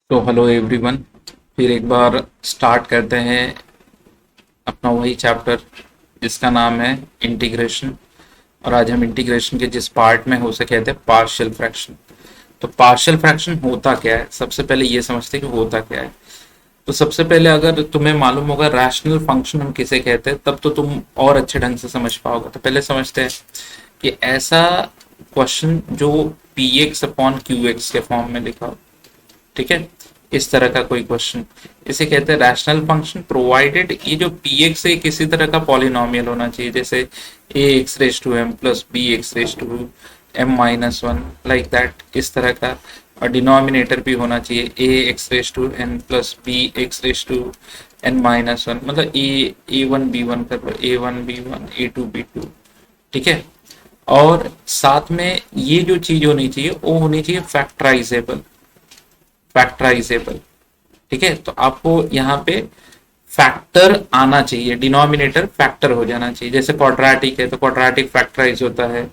तो hello everyone. फिर एक बार स्टार्ट करते हैं अपना वही चैप्टर जिसका नाम है इंटीग्रेशन। और आज हम इंटीग्रेशन के जिस पार्ट में हो सके कहते हैं पार्शियल फ्रैक्शन। तो पार्शियल फ्रैक्शन होता क्या है, सबसे पहले ये समझते हैं कि होता क्या है। तो सबसे पहले अगर तुम्हें मालूम होगा रैशनल फंक्शन हम किसे कहते हैं, तब तो तुम और अच्छे ढंग से समझ पाओगे। तो पहले समझते हैं कि ऐसा क्वेश्चन जो P x upon Q x के फॉर्म में लिखा हो, ठीक है, इस तरह का कोई क्वेश्चन, इसे कहते हैं रैशनल फंक्शन प्रोवाइडेड ये जो पी एक्स है किसी तरह का पॉलिनोमियल होना चाहिए, जैसे a x raise to m plus b x raise to m minus one, like that, इस तरह का। और डिनोमिनेटर भी होना चाहिए a x raise to n plus b x raise to n minus one, मतलब ए वन बी वन कर लो, a one b one a two b two, ठीक है। और साथ में ये जो चीज होनी चाहिए वो होनी चाहिए फैक्टराइजेबल, फैक्टराइजेबल, ठीक है। तो आपको यहाँ पे फैक्टर आना चाहिए, डिनोमिनेटर फैक्टर हो जाना चाहिए। जैसे क्वाड्रेटिक है तो क्वाड्रेटिक फैक्टराइज होता है,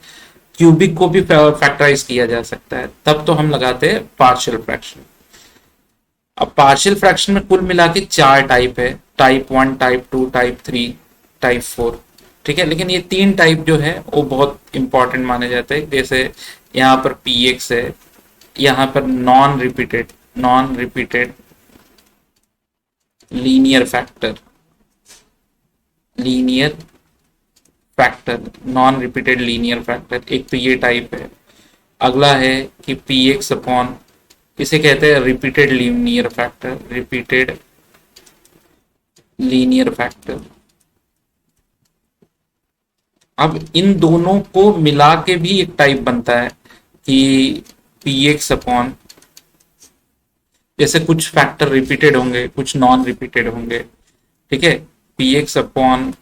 क्यूबिक को भी फैक्टराइज किया जा सकता है, तब तो हम लगाते हैं पार्शियल फ्रैक्शन। अब पार्शियल फ्रैक्शन में कुल मिला के चार टाइप है, type one, type two, type three, type four, ठीक है। लेकिन ये तीन टाइप जो है वो बहुत इंपॉर्टेंट माने जाते हैं। जैसे यहाँ पर पी एक्स है, यहाँ पर non repeated linear factor, linear factor, non repeated linear factor, एक तो ये टाइप है। अगला है कि पी एक्स अपॉन, इसे कहते हैं repeated linear factor, repeated linear factor. अब इन दोनों को मिला के भी एक टाइप बनता है कि पी एक्स अपॉन, जैसे कुछ फैक्टर रिपीटेड होंगे कुछ नॉन रिपीटेड होंगे, ठीक है। P x upon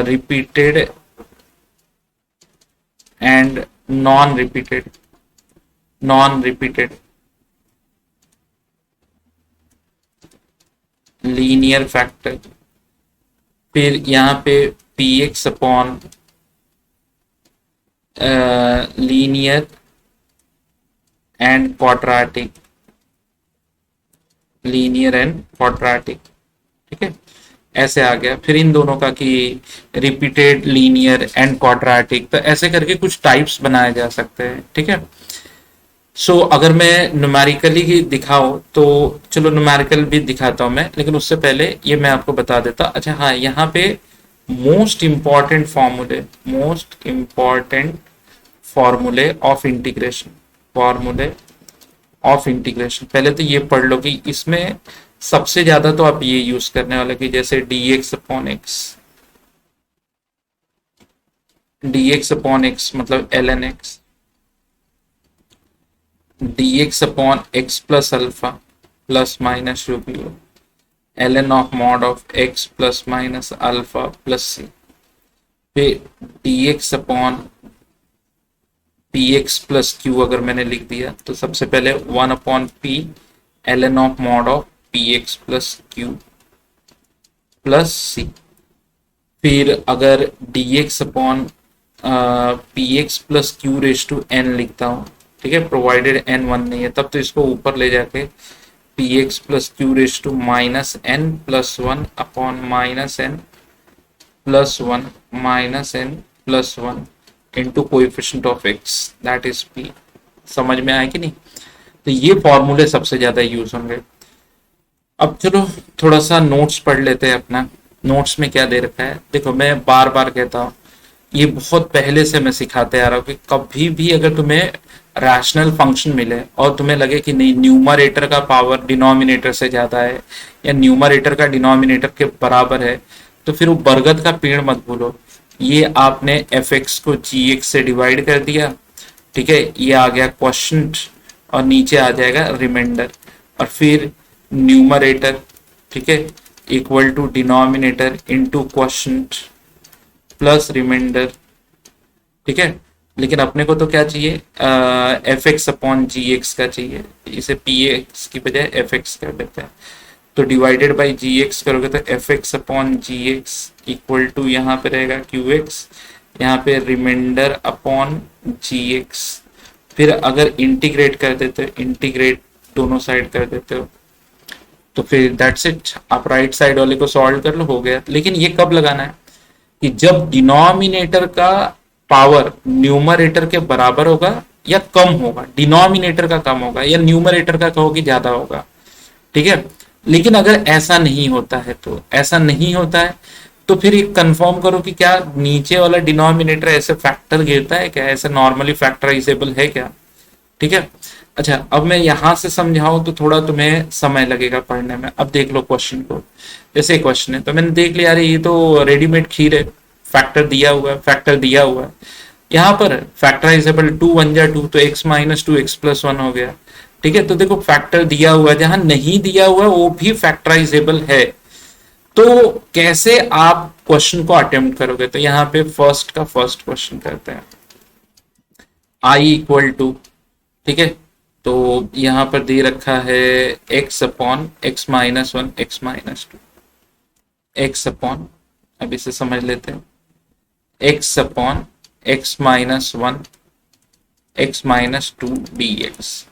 repeated and non repeated linear factor. फिर यहाँ पे P x upon linear and quadratic, linear and quadratic, ठीक है। ऐसे आ गया। फिर इन दोनों का कि रिपीटेड लीनियर एंड क्वाड्रेटिक, तो ऐसे करके कुछ टाइप्स बनाए जा सकते हैं, ठीक है। अगर मैं न्यूमेरिकली दिखाऊं तो चलो न्यूमेरिकल भी दिखाता हूं मैं, लेकिन उससे पहले ये मैं आपको बता देता। अच्छा हाँ, यहाँ पे मोस्ट इंपॉर्टेंट फॉर्मूले ऑफ इंटीग्रेशन, फॉर्मूले ऑफ इंटीग्रेशन, पहले तो ये पढ़ लो कि इसमें सबसे ज्यादा तो आप ये यूज करने वाले कि जैसे डी एक्स अपॉन एक्स मतलब l n x, d x upon x plus alpha plus minus जो भी हो, l n of mod of x plus minus alpha plus c. फिर d x upon p x plus q अगर मैंने लिख दिया तो सबसे पहले one upon p l n of mod of p x plus q plus c. फिर अगर d x upon p x plus q raise to n लिखता हूँ, ठीक है, प्रोवाइडेड एन वन नहीं है, तब तो इसको ऊपर ले जाके p x plus q raise to minus n plus one upon minus n plus one minus n plus one into coefficient of x that is p. समझ में आया कि नहीं? तो ये फॉर्मूले सबसे ज्यादा यूज होंगे। अब चलो थोड़ा सा नोट्स पढ़ लेते हैं अपना। नोट्स में क्या दे रखा है देखो, मैं बार बार कहता हूँ, ये बहुत पहले से मैं सिखाते आ रहा हूँ कि कभी भी अगर तुम्हें रैशनल फंक्शन मिले और तुम्हें लगे कि नहीं न्यूमरेटर का पावर डिनोमिनेटर से ज्यादा है या न्यूमरेटर का डिनोमिनेटर के बराबर है, तो फिर वो बरगद का पेड़ मत भूलो। ये आपने एफ एक्स को जी एक्स से डिवाइड कर दिया, ठीक है, ये आ गया क्वोशंट और नीचे आ जाएगा रिमाइंडर, और फिर न्यूमरेटर, ठीक है, equal to denominator into quotient plus remainder, ठीक है। लेकिन अपने को तो क्या चाहिए, f x upon g x का चाहिए, इसे पी एक्स की बजाय एफ एक्स कर देते हैं। तो डिवाइडेड बाई जी एक्स करोगे तो f x upon g x equal to यहाँ पे रहेगा क्यू एक्स, यहाँ पे रिमाइंडर अपॉन जी एक्स। फिर अगर इंटीग्रेट कर देते इंटीग्रेट दोनों साइड कर देते हो तो फिर दैट्स इट, आप राइट साइड वाले को सॉल्व कर लो, हो गया। लेकिन ये कब लगाना है कि जब डिनोमिनेटर का पावर न्यूमरेटर के बराबर होगा या कम होगा, डिनोमिनेटर का कम होगा या न्यूमरेटर का कहो कि ज्यादा होगा, ठीक है। लेकिन अगर ऐसा नहीं होता है, तो ऐसा नहीं होता है तो फिर एक कंफर्म करो कि क्या नीचे वाला डिनोमिनेटर ऐसे फैक्टर गिरता है क्या, ऐसे नॉर्मली फैक्टराइजेबल है क्या, ठीक है। अच्छा, अब मैं यहां से समझाऊं तो थोड़ा तुम्हें समय लगेगा पढ़ने में। अब देख लो क्वेश्चन को, जैसे क्वेश्चन है तो मैंने देख लिया, अरे ये तो रेडीमेड खीर है, फैक्टर दिया हुआ है, फैक्टर दिया हुआ है। यहाँ पर फैक्टराइजेबल 2 1 जा 2 तो x माइनस 2 x प्लस 1 हो गया, ठीक है। तो देखो फैक्टर दिया हुआ है, जहां नहीं दिया हुआ वो भी फैक्टराइजेबल है। तो कैसे आप क्वेश्चन को अटेम्प्ट करोगे, तो यहाँ पे फर्स्ट का फर्स्ट क्वेश्चन करते हैं। i इक्वल टू, ठीक है, तो यहां पर दे रखा है x upon x minus 1 x minus 2, x upon, अब इसे समझ लेते हैं, x upon x minus 1 x minus 2 dx।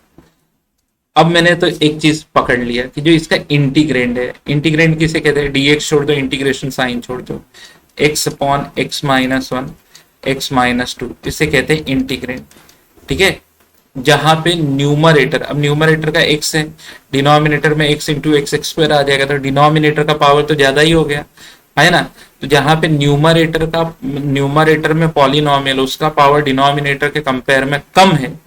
अब मैंने तो एक चीज पकड़ लिया कि जो इसका इंटीग्रेंड है, इंटीग्रेंड किसे कहते हैं, dx छोड़ दो, इंटीग्रेशन साइन छोड़ दो, x upon x minus 1 x minus 2, इसे कहते हैं इंटीग्रेंड, ठीक है। जहां पे न्यूमरेटर, अब न्यूमरेटर का x है, डिनोमिनेटर में x इंटू एक्स स्क्वायर आ जाएगा, तो डिनोमिनेटर का पावर तो ज्यादा ही हो गया है ना। तो जहां पे न्यूमरेटर में पॉलिनोमियल, उसका पावर डिनोमिनेटर के कंपेयर में कम है,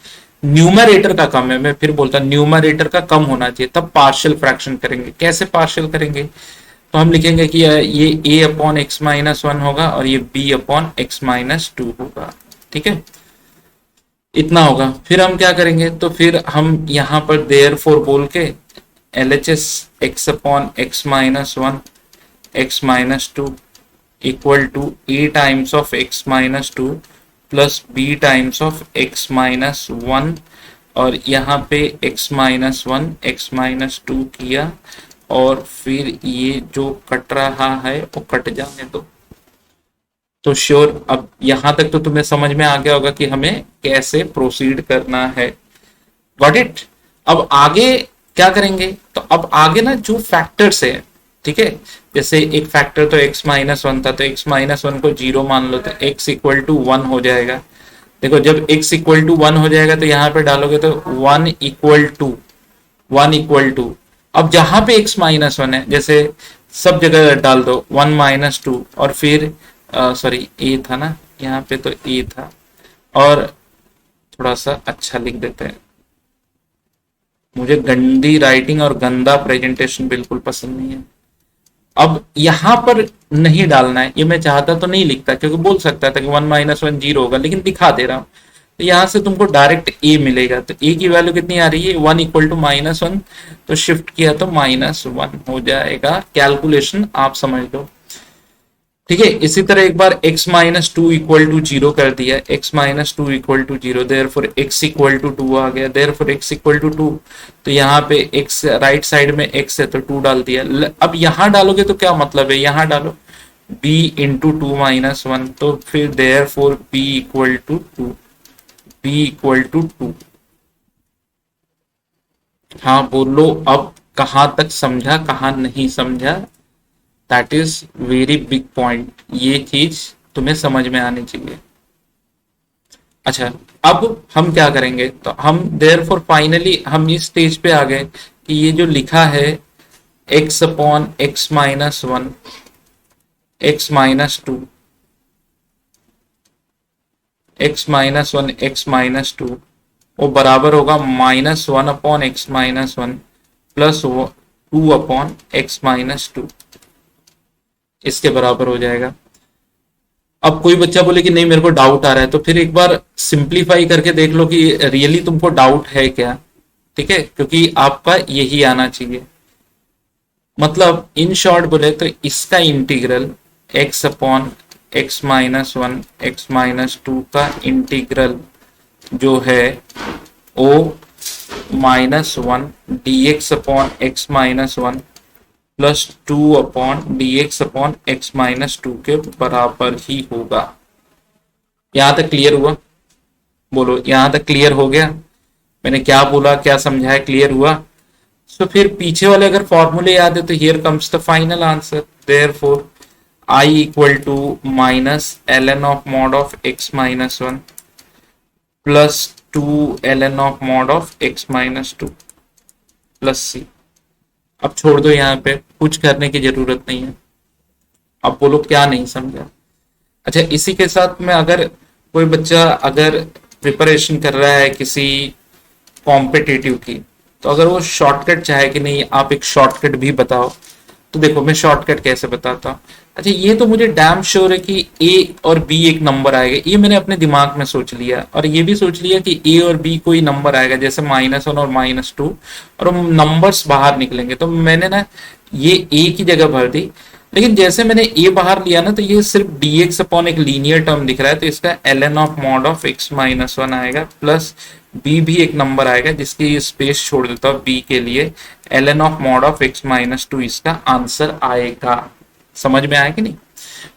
न्यूमरेटर का कम है, मैं फिर बोलता न्यूमरेटर का कम होना चाहिए, तब पार्शियल फ्रैक्शन करेंगे। कैसे पार्शियल करेंगे, तो हम लिखेंगे कि ये a अपॉन एक्स माइनस 1 होगा और ये b अपॉन एक्स माइनस 2 होगा, ठीक है, इतना होगा। फिर हम क्या करेंगे, तो फिर हम यहाँ पर देयरफॉर बोल के LHS x upon x minus 1 x minus 2 equal to a times of x minus 2 plus b times of x minus 1, और यहाँ पे x माइनस 1 x माइनस 2 किया, और फिर ये जो कट रहा है वो कट जाने दो। तो श्योर, अब यहां तक तो तुम्हें समझ में आ गया होगा कि हमें कैसे प्रोसीड करना है। Got it. अब आगे क्या करेंगे, तो अब आगे ना जो फैक्टर्स है, ठीक है, जैसे एक फैक्टर तो x माइनस 1 था, तो x माइनस 1 को 0 मान लो तो x इक्वल टू 1 हो जाएगा। देखो जब x इक्वल टू 1 हो जाएगा तो यहाँ पे डालोगे तो 1 इक्वल टू, अब जहां पे x माइनस 1 है, जैसे सब जगह डाल दो 1 माइनस 2, और फिर सॉरी ए था ना, यहाँ पे तो ए था, और थोड़ा सा अच्छा लिख देते हैं, मुझे गंदी राइटिंग और गंदा प्रेजेंटेशन बिल्कुल पसंद नहीं है। अब यहां पर नहीं डालना है, ये मैं चाहता तो नहीं लिखता, क्योंकि बोल सकता था कि 1 माइनस 1 0 होगा, लेकिन दिखा दे रहा हूं। तो यहां से तुमको डायरेक्ट ए मिलेगा, तो ए की वैल्यू कितनी आ रही है 1 इक्वल टू माइनस 1, तो शिफ्ट किया तो माइनस 1 हो जाएगा। कैलकुलेशन आप समझ लो, ठीक है। इसी तरह एक बार x माइनस 2 इक्वल टू 0 कर दिया, x minus 2 equal to 0, therefore x equal to 2 आ गया, देयरफॉर x इक्वल टू 2, तो यहाँ पे x राइट साइड में x है तो 2 डाल दिया। अब यहाँ डालोगे तो क्या मतलब है, यहाँ डालो b इंटू 2 माइनस 1, तो फिर therefore b equal to 2, b equal to 2। हाँ बोलो, अब कहाँ तक समझा, कहाँ नहीं समझा, that is very big point, ये चीज तुम्हें समझ में आनी चाहिए। अच्छा, अब हम क्या करेंगे, तो हम देयरफॉर फाइनली हम इस स्टेज पे आ गए कि ये जो लिखा है x upon x minus 1 x minus 2 x minus 1 x minus 2, वो बराबर होगा minus 1 upon x minus 1 plus 2 upon x minus 2, इसके बराबर हो जाएगा। अब कोई बच्चा बोले कि नहीं मेरे को डाउट आ रहा है, तो फिर एक बार सिंप्लीफाई करके देख लो कि रियली तुमको डाउट है क्या, ठीक है, क्योंकि आपका यही आना चाहिए। मतलब इन शॉर्ट बोले तो इसका integral x upon x minus 1 x minus 2 का इंटीग्रल जो है वो minus 1 dx upon x minus 1 plus 2 upon dx upon x minus 2 के बराबर ही होगा। यहां तक क्लियर हुआ, बोलो यहां तक क्लियर हो गया। मैंने क्या बोला, क्या समझाया, क्लियर हुआ? सो फिर पीछे वाले अगर फॉर्मूले याद है तो here comes the final answer. Therefore I equal to minus l n of mod of x minus one plus two l n of mod of x minus two plus c. अब छोड़ दो, यहाँ पे कुछ करने की जरूरत नहीं है। अब बोलो क्या नहीं समझा। अच्छा, इसी के साथ में अगर कोई बच्चा अगर प्रिपरेशन कर रहा है किसी कॉम्पिटिटिव की, तो अगर वो शॉर्टकट चाहे कि नहीं आप एक शॉर्टकट भी बताओ, तो देखो मैं शॉर्टकट कैसे बताता हूँ। अच्छा, ये तो मुझे डैम श्योर है कि ए और बी एक नंबर आएगा, ये मैंने अपने दिमाग में सोच लिया, और ये भी सोच लिया कि ए और बी कोई नंबर आएगा, जैसे -1 और -2, और नंबर्स बाहर निकलेंगे। तो मैंने ना ये ए की जगह भर दी, लेकिन जैसे मैंने ए बाहर लिया ना, तो ये सिर्फ dx अपॉन एक लीनियर टर्म दिख रहा है, तो इसका ln of mod of x minus one आएगा, प्लस b भी एक नंबर आएगा जिसकी स्पेस छोड़ देता हूँ b के लिए, ln of mod of x minus to इसका आंसर आएगा। समझ में आया कि नहीं?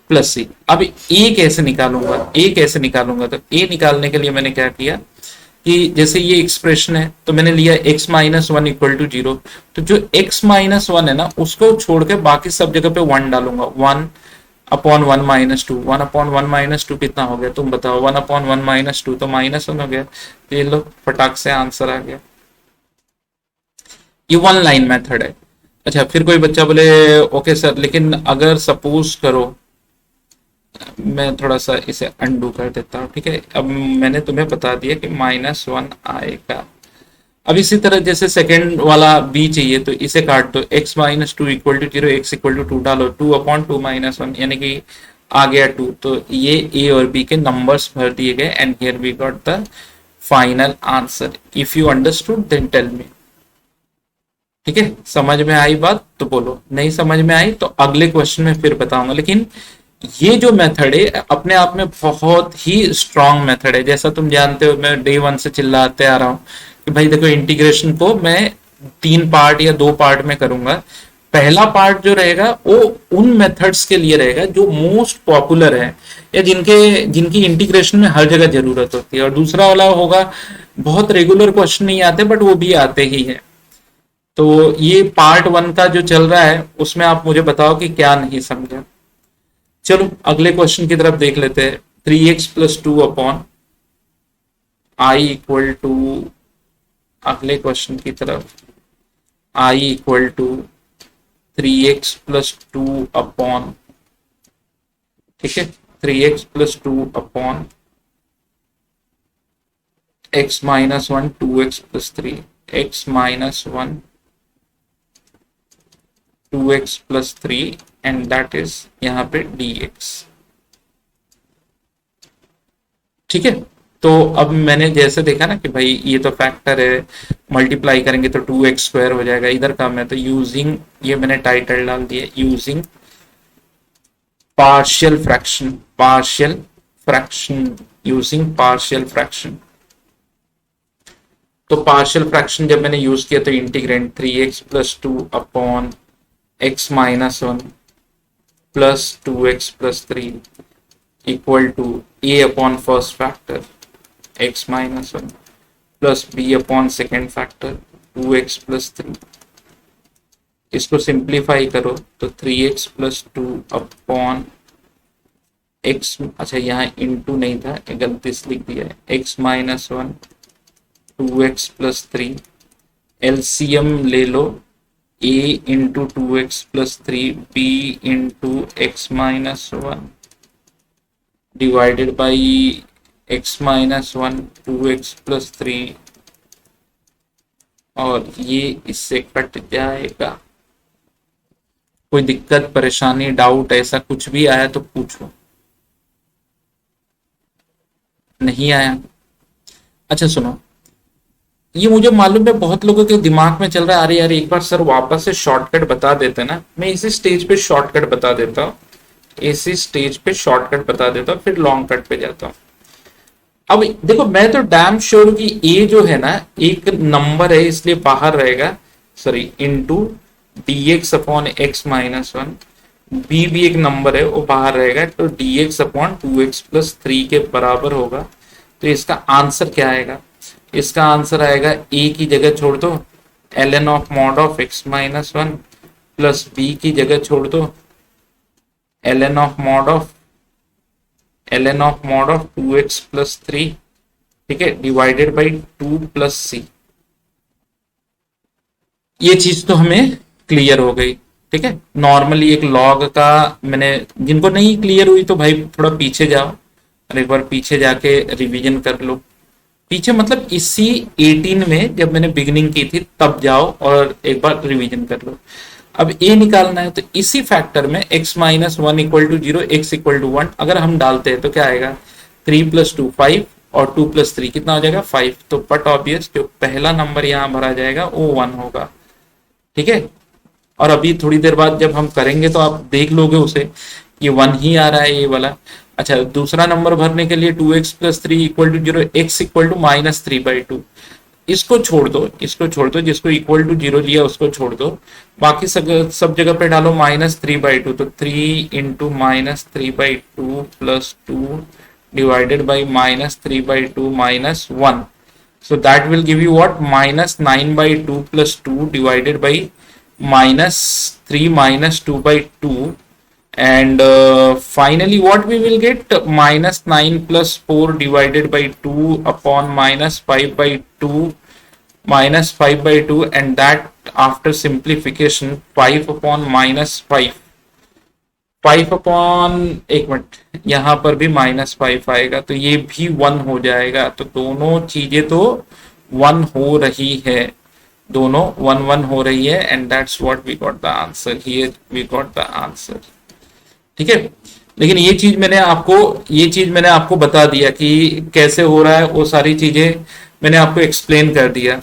Plus c. अब ए कैसे निकालूंगा, ए कैसे निकालूंगा? तो ए निकालने के लिए मैंने क्या किया कि जैसे ये एक्सप्रेशन है तो मैंने लिया x minus one equal to zero, तो जो x माइनस वन है ना उसको छोड़ के बाकी सब जगह पे वन डालूंगा। One upon one minus to, one upon one minus to कितना हो गया तुम बताओ? One upon one minus two तो -1 हो गया। तो ये लो फटाक से आंसर आ गया। ये वन लाइन मेथड है। अच्छा, फिर कोई बच्चा बोले ओके सर, लेकिन अगर सपोज करो, मैं थोड़ा सा इसे अंडू कर देता हूँ, ठीक है? अब मैंने तुम्हें बता दिया कि -1 आएगा। अब इसी तरह जैसे सेकंड वाला बी चाहिए, तो इसे काट दो, x minus two equal to zero, x equal to two डालो, two upon two minus one, यानी कि आ गया 2। तो ये ए और बी के नंबर्स भर दिए गए, and here we got the final answer. If you understood then tell me. ठीक है, समझ में आई बात तो बोलो, नहीं समझ में आई तो अगले क्वेश्चन में फिर बताऊंगा। लेकिन ये जो मेथड है अपने आप में बहुत ही स्ट्रांग मेथड है। जैसा तुम जानते हो, मैं डे वन से चिल्लाते आ रहा हूँ कि भाई देखो, इंटीग्रेशन को मैं 3 पार्ट या 2 पार्ट में करूंगा। पहला पार्ट जो रहेगा वो उन मेथड्स के लिए रहेगा जो मोस्ट पॉपुलर है, या जिनकी इंटीग्रेशन में हर जगह जरूरत होती है, और दूसरा वाला होगा बहुत रेगुलर क्वेश्चन नहीं आते बट वो भी आते ही है। तो ये पार्ट 1 का जो चल रहा है उसमें आप मुझे बताओ कि क्या नहीं समझा। चलो अगले क्वेश्चन की तरफ देख लेते हैं। 3x plus two upon I equal to, अगले क्वेश्चन की तरफ, I equal to 3x plus two upon, ठीक है, 3x plus two upon x minus one, 2x plus three, x minus one, 2x plus three, and that is यहाँ पे dx। ठीक है, तो अब मैंने जैसे देखा ना कि भाई ये तो फैक्टर है, मल्टीप्लाई करेंगे तो 2x स्क्वायर हो जाएगा, इधर कम है, तो यूजिंग, ये मैंने टाइटल डाल दिया, using partial fraction, partial fraction, using partial fraction. तो पार्शियल फ्रैक्शन जब मैंने यूज किया तो integrand 3x plus two upon x minus one plus 2x plus three equal to a upon first factor x minus one plus b upon second factor 2x plus three. इसको simplify करो तो 3x plus two upon x, अच्छा यहाँ into नहीं था, गलती से लिख दिया है, x minus one 2x plus three, LCM ले लो, a into 2x plus three, b into x minus one divided by x minus one 2x plus three, और ये इससे कट जाएगा। कोई दिक्कत, परेशानी, डाउट ऐसा कुछ भी आया तो पूछो। नहीं आया? अच्छा सुनो, ये मुझे मालूम है बहुत लोगों के दिमाग में चल रहा है, अरे यार एक बार सर वापस से शॉर्टकट बता देते ना। मैं इसी स्टेज पे शॉर्टकट बता देता हूँ, इसी स्टेज पे शॉर्टकट बता देता हूँ, फिर लॉन्ग कट पे जाता हूँ। अब देखो, मैं तो डैम श्योर कि ए जो है ना एक नंबर है इसलिए बाहर रहेगा, sorry, into dx upon x minus one, b भी एक नंबर है वो बाहर रहेगा, तो dx upon 2x plus three के बराबर होगा। तो इसका आंसर क्या आएगा? इसका आंसर आएगा ए की जगह छोड़ दो ln of mod of x minus one plus b की जगह छोड़ दो ln of mod of 2x plus 3, ठीक है, डिवाइडेड बाई 2 प्लस सी। ये चीज तो हमें क्लियर हो गई, ठीक है। नॉर्मली एक लॉग का मैंने, जिनको नहीं क्लियर हुई तो भाई थोड़ा पीछे जाओ और एक बार पीछे जाके रिवीजन कर लो। पीछे मतलब इसी 18 में जब मैंने बिगिनिंग की थी तब जाओ और एक बार रिवीजन कर लो। अब ए निकालना है तो इसी फैक्टर में x minus one equal to zero, x equal to one अगर हम डालते हैं तो क्या आएगा, 3 प्लस टू 5 और 2 प्लस 3 कितना हो जाएगा 5। तो बट ऑब्वियस जो पहला नंबर यहाँ भरा जाएगा वो 1 होगा, ठीक है। और अभी थोड़ी देर बाद जब हम करेंगे तो आप देख लोगे उसे, ये 1 ही आ रहा है ये वाला। अच्छा, दूसरा नंबर भरने के लिए 2x plus 3 equal to zero, x equal to minus 3/2। इसको छोड़ दो, जिसको इक्वल टू जीरो लिया उसको छोड़ दो, बाकी सब जगह पे डालो -3/2। तो 3 into -3/2 plus 2 divided by -3/2 minus 1। So that will give you what, -9/2 plus 2 divided by -3 minus 2/2, and finally what we will get, -9 plus 4 divided by 2 upon -5/2 and that after simplification 5 upon -5, 5 upon, एक minute, यहाँ पर भी -5 आएगा तो ये भी 1 हो जाएगा। तो दोनों चीजें तो 1 हो रही है, दोनों 1 हो रही है, and that's what we got the answer, here we got the answer, ठीक है। लेकिन ये चीज मैंने आपको बता दिया कि कैसे हो रहा है, वो सारी चीजें मैंने आपको एक्सप्लेन कर दिया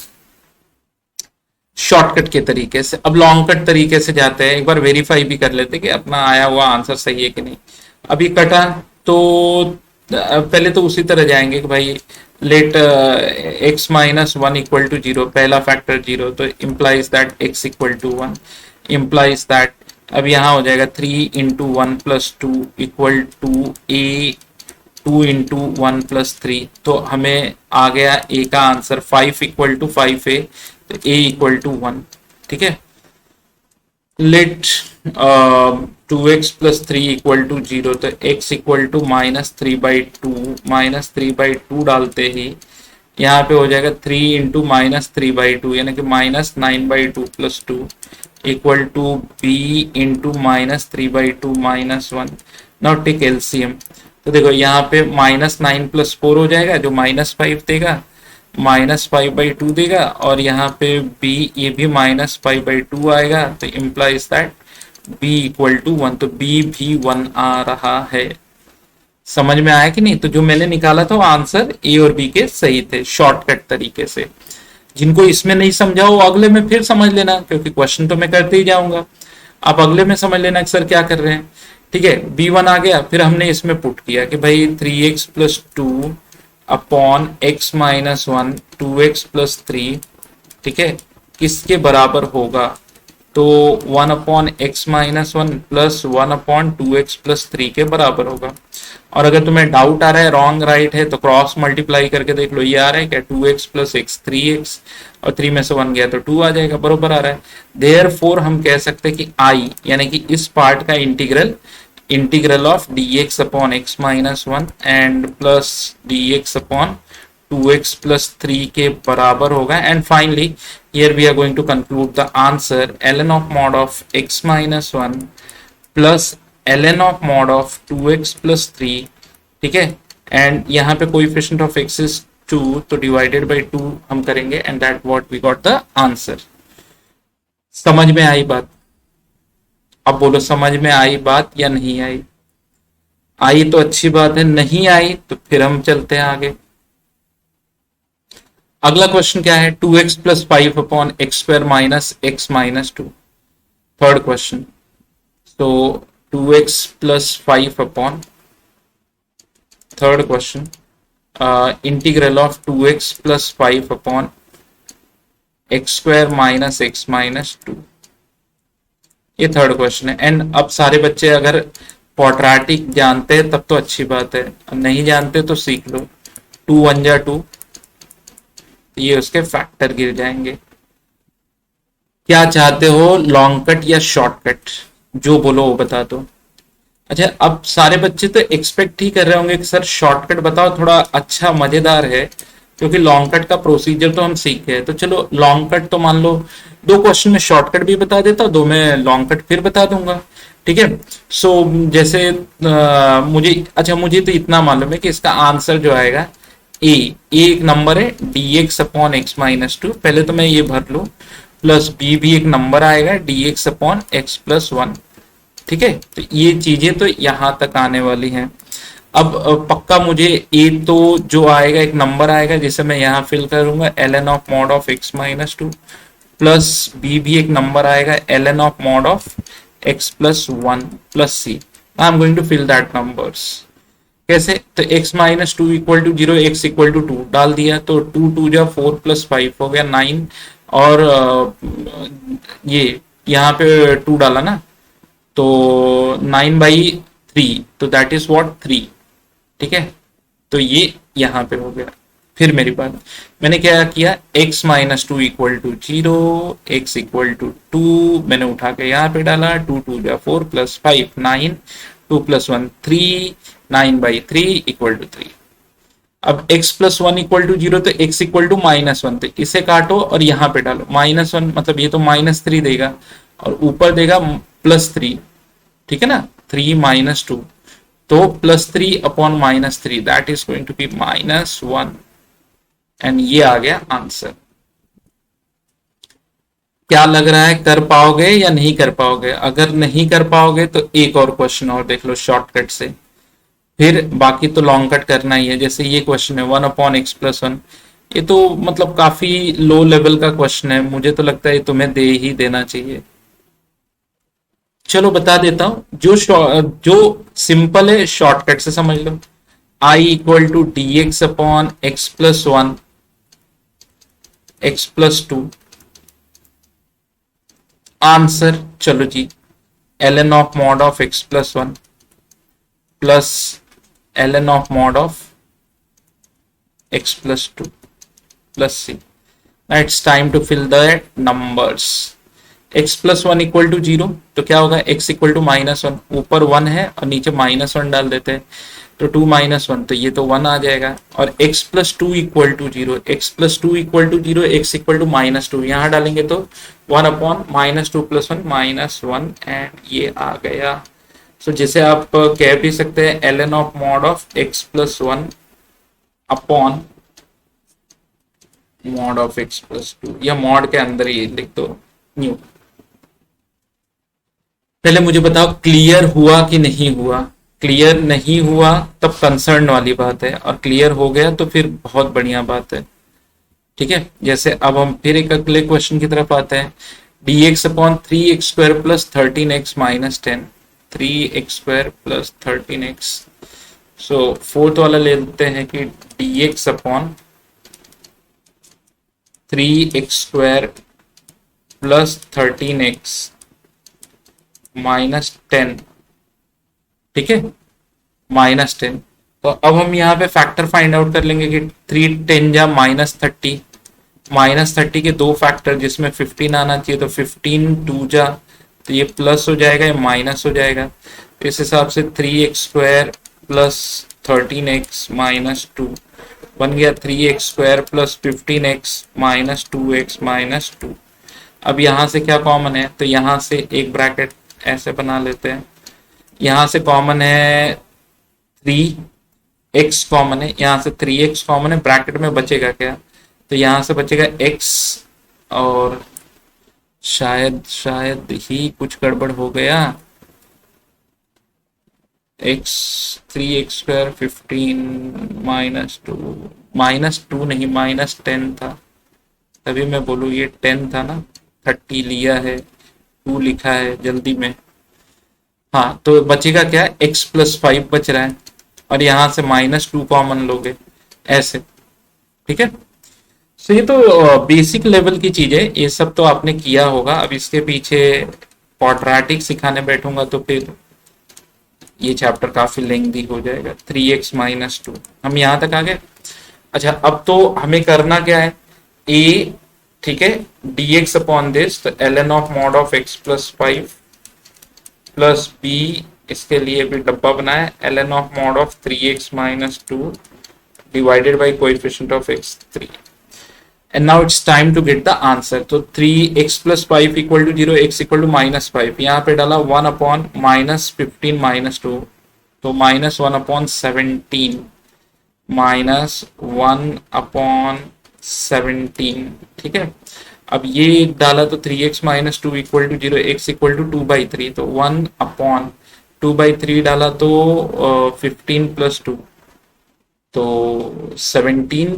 शॉर्टकट के तरीके से। अब लॉन्ग कट तरीके से जाते हैं, एक बार वेरीफाई भी कर लेते कि अपना आया हुआ आंसर सही है कि नहीं। अभी कटा तो पहले तो उसी तरह जाएंगे कि भाई let x minus one equal to zero, पहला फैक्टर जीरो, तो implies that x equal to one, implies that अब यहाँ हो जाएगा 3 into one plus two equal to a 2 into one plus 3। तो हमें आ गया a का आंसर 5 इक्वल टू 5a, तो a इक्वल टू 1, ठीक है। Late 2x plus 3 equal to 0, तो x इक्वल टू -3/2 डालते ही यहाँ पे हो जाएगा 3 इंटू -3/2 यानी कि -9/2 plus 2 equal to b into -3/2 -1। Now take LCM, तो देखो यहाँ पे -9 प्लस 4 हो जाएगा जो -5 देगा, -5/2 देगा, और यहाँ पे b ये भी -5/2 आएगा, तो implies that b equal to 1, तो b भी 1 आ रहा है। समझ में आया कि नहीं? तो जो मैंने निकाला था वो आंसर a और b के सही थे शॉर्टकट तरीके से। जिनको इसमें नहीं समझा वो अगले में फिर समझ लेना, क्योंकि क्वेश्चन तो मैं करते ही जाऊंगा, आप अगले में समझ लेना कि सर क्या कर रहे हैं, ठीक है। b1 आ गया, फिर हमने इसमें पुट किया कि भाई 3x plus 2 upon x minus 1 2x plus 3, ठीक है, किसके बराबर होगा, तो 1 upon x minus 1 plus 1 upon 2x plus 3 के बराबर होगा। और अगर तुम्हें डाउट आ रहा है रॉन्ग राइट है तो क्रॉस मल्टीप्लाई करके देख लो, ये आ रहा है क्या 2x प्लस x 3x, और 3 में से 1 गया तो 2 आ जाएगा, बरोबर आ रहा है। देयरफॉर हम कह सकते हैं कि i यानी कि इस पार्ट का integral of dx upon x minus 1 and plus dx upon 2x plus 3 के बराबर होगा। And finally here we are going to conclude the answer, ln of mod of x minus 1 plus ln of mod of 2x plus 3, ठीक है। And यहाँ पे coefficient of x is 2, तो divided by 2 हम करेंगे, and that what we got the answer. समझ में आई बात? अब बोलो समझ में आई बात या नहीं आई? आई तो अच्छी बात है, नहीं आई तो फिर हम चलते हैं आगे। अगला क्वेश्चन क्या है, 2x plus 5 upon x square minus x minus 2, third question. तो 2x plus 5 upon, third question, integral of 2x plus 5 upon x square minus x minus 2, ये थर्ड क्वेश्चन है। एंड अब सारे बच्चे अगर क्वाड्रेटिक जानते हैं तब तो अच्छी बात है, नहीं जानते तो सीख लो। 2 1 जा 2, ये उसके फैक्टर गिर जाएंगे। क्या चाहते हो, लॉन्ग कट या शॉर्टकट? जो बोलो वो बता दो। अच्छा, अब सारे बच्चे तो एक्सपेक्ट ही कर रहे होंगे कि सर शॉर्टकट बताओ, थोड़ा अच्छा मजेदार है, क्योंकि लॉन्ग कट का प्रोसीजर तो हम सीख गए। तो चलो लॉन्ग कट तो मान लो 2 क्वेश्चन में शॉर्टकट भी बता देता, 2 में लॉन्ग कट फिर बता दूंगा। ठीक है। सो जैसे मुझे तो इतना मालूम है कि इसका आंसर जो आएगा ए, एक नंबर है D x upon x minus to, पहले तो मैं ये भर लूं, प्लस बी भी एक नंबर आएगा D x upon x plus one. ठीक है, तो ये चीजें तो यहां तक आने वाली हैं। अब पक्का मुझे ए तो जो आएगा एक नंबर आएगा जिसे मैं यहाँ फिल करूंगा l n of mod of x minus two, plus b भी एक नंबर आएगा l n of mod of x plus one plus c. I am going to fill that numbers. कैसे? तो x minus two equal to zero, x equal to two डाल दिया, तो two two जा four plus five हो गया nine, और ये यहाँ पे टू डाला ना, तो 9/3, तो दैट इज व्हाट 3। ठीक है, तो ये यहाँ पे हो गया। फिर मेरी बात, मैंने क्या किया, x minus two equal to zero, x equal to two, मैंने उठा के यहाँ पे डाला, टू टू जा four plus five nine, two plus one three, 9/3 equal to 3। अब x plus one equal to zero, तो x equal to minus one, तो इसे काटो और यहाँ पे डालो माइनस वन, मतलब ये तो माइनस थ्री देगा और ऊपर देगा प्लस थ्री। ठीक है ना, 3 माइनस टू, तो plus three upon minus three, that is going to be minus one, and ये आ गया आंसर। क्या लग रहा है, कर पाओगे या नहीं कर पाओगे? अगर नहीं कर पाओगे तो एक और क्वेश्चन और देख लो शॉर्टकट से, फिर बाकी तो लॉन्ग कट करना ही है। जैसे ये क्वेश्चन है 1/x+1, ये तो मतलब काफी लो लेवल का क्वेश्चन है, मुझे तो लगता है तुम्हें दे ही देना चाहिए। चलो बता देता हूं, जो सिंपल है शॉर्टकट से समझ लो। I equal to d x upon x plus one, x plus two, answer चलो जी l n of mod of x plus one plus l n of mod of x plus two plus c. It's time to fill the numbers. x plus one equal to zero, तो क्या होगा, x equal to minus one, ऊपर one है और नीचे minus one डाल देते हैं, तो टू माइनस वन, तो ये तो वन आ जाएगा। और x plus two equal to zero, x plus two equal to zero, x equal to minus two, यहाँ डालेंगे तो one upon minus two plus one minus one, and ये आ गया। सो जिसे आप कह भी सकते हैं l n of mod of x plus one upon mod of x plus two, या मॉड के अंदर ही लिख दो न्यू। पहले मुझे बताओ क्लियर हुआ कि नहीं हुआ? क्लियर नहीं हुआ तब कंसर्न वाली बात है, और क्लियर हो गया तो फिर बहुत बढ़िया बात है। ठीक है, जैसे अब हम फिर एक अगले क्वेश्चन की तरफ आते हैं। D x upon three x square plus 13x minus 10, 3x square plus 13x। सो फोर्थ वाला ले लेते हैं कि D x upon 3x square plus 13x minus 10। ठीक है, माइनस 10, तो अब हम यहाँ पे फैक्टर फाइंड आउट कर लेंगे कि 3 10 जा माइनस 30, माइनस 30 के दो फैक्टर जिसमें 15 आना चाहिए, तो 15 2 जा, तो ये प्लस हो जाएगा, ये माइनस हो जाएगा। तो इस हिसाब से 3x square plus 13x minus 2 बन गया 3x square plus 15x minus 2x minus 2। अब यहाँ से क्या कॉमन है, तो यहाँ से एक ब्रैकेट ऐसे बना लेते हैं, यहाँ से कॉमन है 3x कॉमन है, यहाँ से 3x कॉमन है, ब्रैकेट में बचेगा क्या, तो यहाँ से बचेगा x, और शायद ही कुछ गड़बड़ हो गया, x 3x square 15 minus two नहीं माइनस 10 था, तभी मैं बोलूँ ये 10 था ना, 30 लिया है, 2 लिखा है जल्दी में। हाँ, तो बचेगा क्या, x प्लस 5 बच रहा है, और यहाँ से माइनस 2 कॉमन लोगे ऐसे। ठीक है, तो ये तो बेसिक लेवल की चीज है, ये सब तो आपने किया होगा। अब इसके पीछे क्वाड्रेटिक सिखाने बैठूंगा तो फिर ये चैप्टर काफी लेंथी हो जाएगा। 3x माइनस 2, हम यहाँ तक आ गए। अच्छा, अब तो हमें करना क्या है, ए, ठीक है, dx अपॉन दिस, तो ln of mod of x plus 5 plus b, इसके लिए भी डब्बा बनाया, ln of mod of 3x minus 2 divided by coefficient of x 3. And now it's time to get the answer. तो 3x plus 5 equal to 0, x equal to minus 5. यहाँ पे डाला 1 upon minus 15 minus 2, तो minus 1 upon 17 minus 1 upon 17, ठीक है। अब ये डाला तो 3x minus 2 equal to 0, x equal to 2 by 3, तो 1 upon 2 by 3 डाला तो 15 plus 2, तो 17,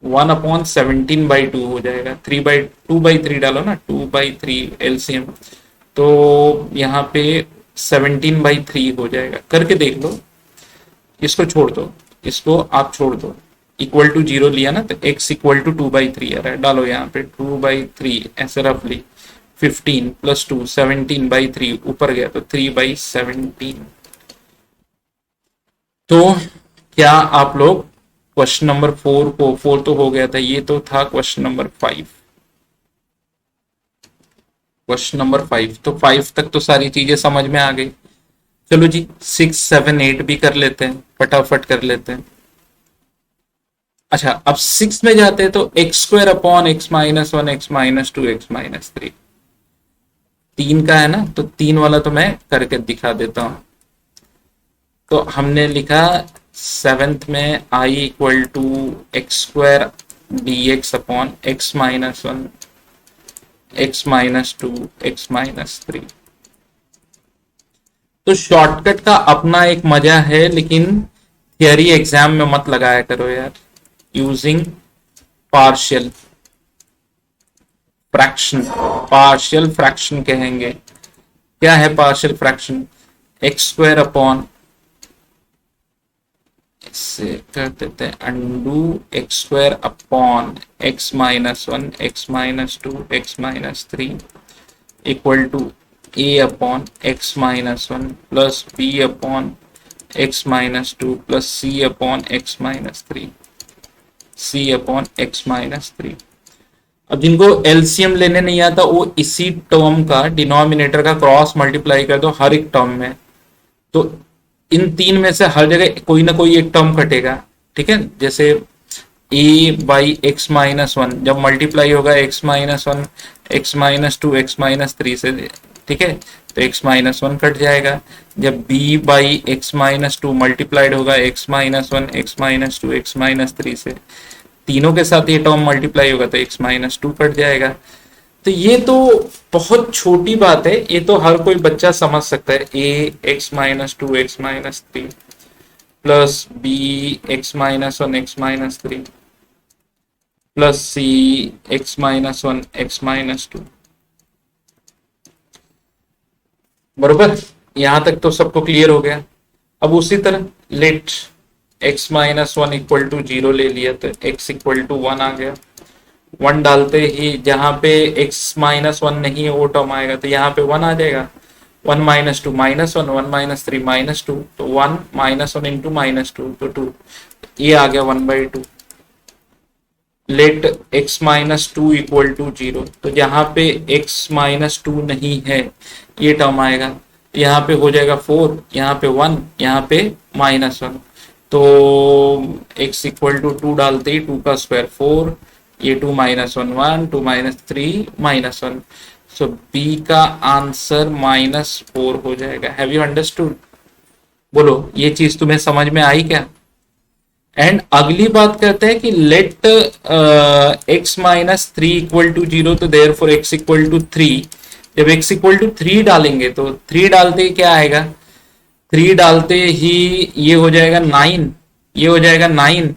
1 अपॉन 17 बाई 2 हो जाएगा, 2 by 3 डालो ना, 2/3 एलसीएम, तो यहाँ पे 17/3 हो जाएगा। करके देख लो, इसको छोड़ दो, इसको आप छोड़ दो, इक्वल टू 0 लिया ना, तो x इक्वल टू 2/3 आ रहा है, डालो यहाँ पे 2/3 ऐसे रफली, 15 प्लस 2 17/3 ऊपर गया तो 3/17। तो क्या आप लोग क्वेश्चन नंबर 4 को, 4 तो हो गया था, ये तो था क्वेश्चन नंबर 5, क्वेश्चन नंबर 5, तो 5 तक तो सारी चीजें समझ में आ गई। चलो जी 6 7 8 भी कर लेते हैं, फटाफट कर लेते हैं। अच्छा, अब 6 में जाते हैं तो x² upon x minus 1 x minus 2 x minus 3, 3 का है ना, तो 3 वाला तो मैं करके दिखा देता हूं। तो हमने लिखा 7th में I equal to x² dx upon x minus 1 x minus 2 x minus 3। तो शॉर्टकट का अपना एक मजा है, लेकिन थियरी एग्जाम में मत लगाया करो यार। Using partial fraction, partial fraction कहेंगे। क्या है पार्शियल फ्रैक्शन? x² अपॉन, इससे कर देते हैं अंडू, x² upon x minus 1 x minus 2 x minus 3 equal to a upon x minus 1 plus b upon x minus 2 plus c upon x minus 3, c upon x minus 3। अब जिनको LCM लेने नहीं आता, वो इसी टर्म का डिनोमिनेटर का cross multiply कर दो हर एक टर्म में, तो इन 3 में से हर जगह कोई ना कोई एक टर्म कटेगा, ठीक है। जैसे a बाई एक्स माइनस 1 जब मल्टीप्लाई होगा x minus 1 x minus 2 x minus 3 से, ठीक है, तो x माइनस 1 कट जाएगा। जब b by x minus 2 multiplied होगा x minus 1 x minus 2 x minus 3 से, तीनों के साथ ये टर्म मल्टीप्लाई होगा तो x माइनस 2 कट जाएगा। तो ये तो बहुत छोटी बात है, ये तो हर कोई बच्चा समझ सकता है। a x minus 2 x minus 3 plus b x minus 1 x minus 3 plus c x minus 1 x minus 2, बरोबर। यहां तक तो सबको क्लियर हो गया। अब उसी तरह let x minus 1 equal to 0 ले लिया तो x इक्वल टू 1 आ गया। 1 डालते ही जहां पे x माइनस 1 नहीं है वो टर्म आएगा, तो यहाँ पे 1 आ जाएगा। 1 माइनस 2 माइनस 1, 1 माइनस 3 माइनस 2, तो 1 माइनस 1 इंटू माइनस 2 तो 2, ये आ गया 1/2। Let x minus 2 equal to 0, तो जहां पे x माइनस 2 नहीं है ये टर्म आएगा, यहाँ पे हो जाएगा 4, यहाँ पे 1, यहाँ पे माइनस 1, तो x इक्वल टू 2 डालते ही 2 का स्क्वायर 4, ये 2 माइनस 1 1, 2 माइनस 3 माइनस 1, सो b का आंसर -4 हो जाएगा। Have you understood? बोलो ये चीज तुम्हें समझ में आई क्या? एंड अगली बात कहते हैं कि let x minus 3 equal to 0, तो therefore x equal to 3। जब x इक्वल टू 3 डालेंगे तो 3 डालते ही क्या आएगा? 3 डालते ही ये हो जाएगा 9, ये हो जाएगा 9,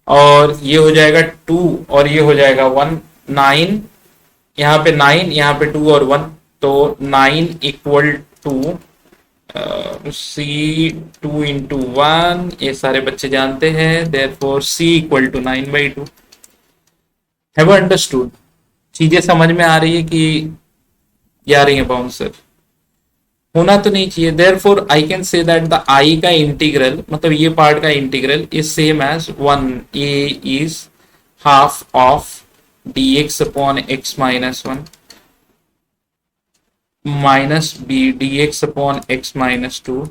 और ये हो जाएगा 2, और ये हो जाएगा 1। 9, यहाँ पे 9, यहाँ पे 2 और 1, तो 9 इक्वल टू C2 इंटू 1, ये सारे बच्चे जानते हैं, therefore C equal to 9/2। Have understood? चीजें समझ में आ रही है कि आ रही है बाउंसर? होना तो नहीं चाहिए। Therefore I can say that the I का इंटीग्रल, मतलब ये पार्ट का integral is same as 1, A is half of dx upon x minus one minus B dx upon x minus two,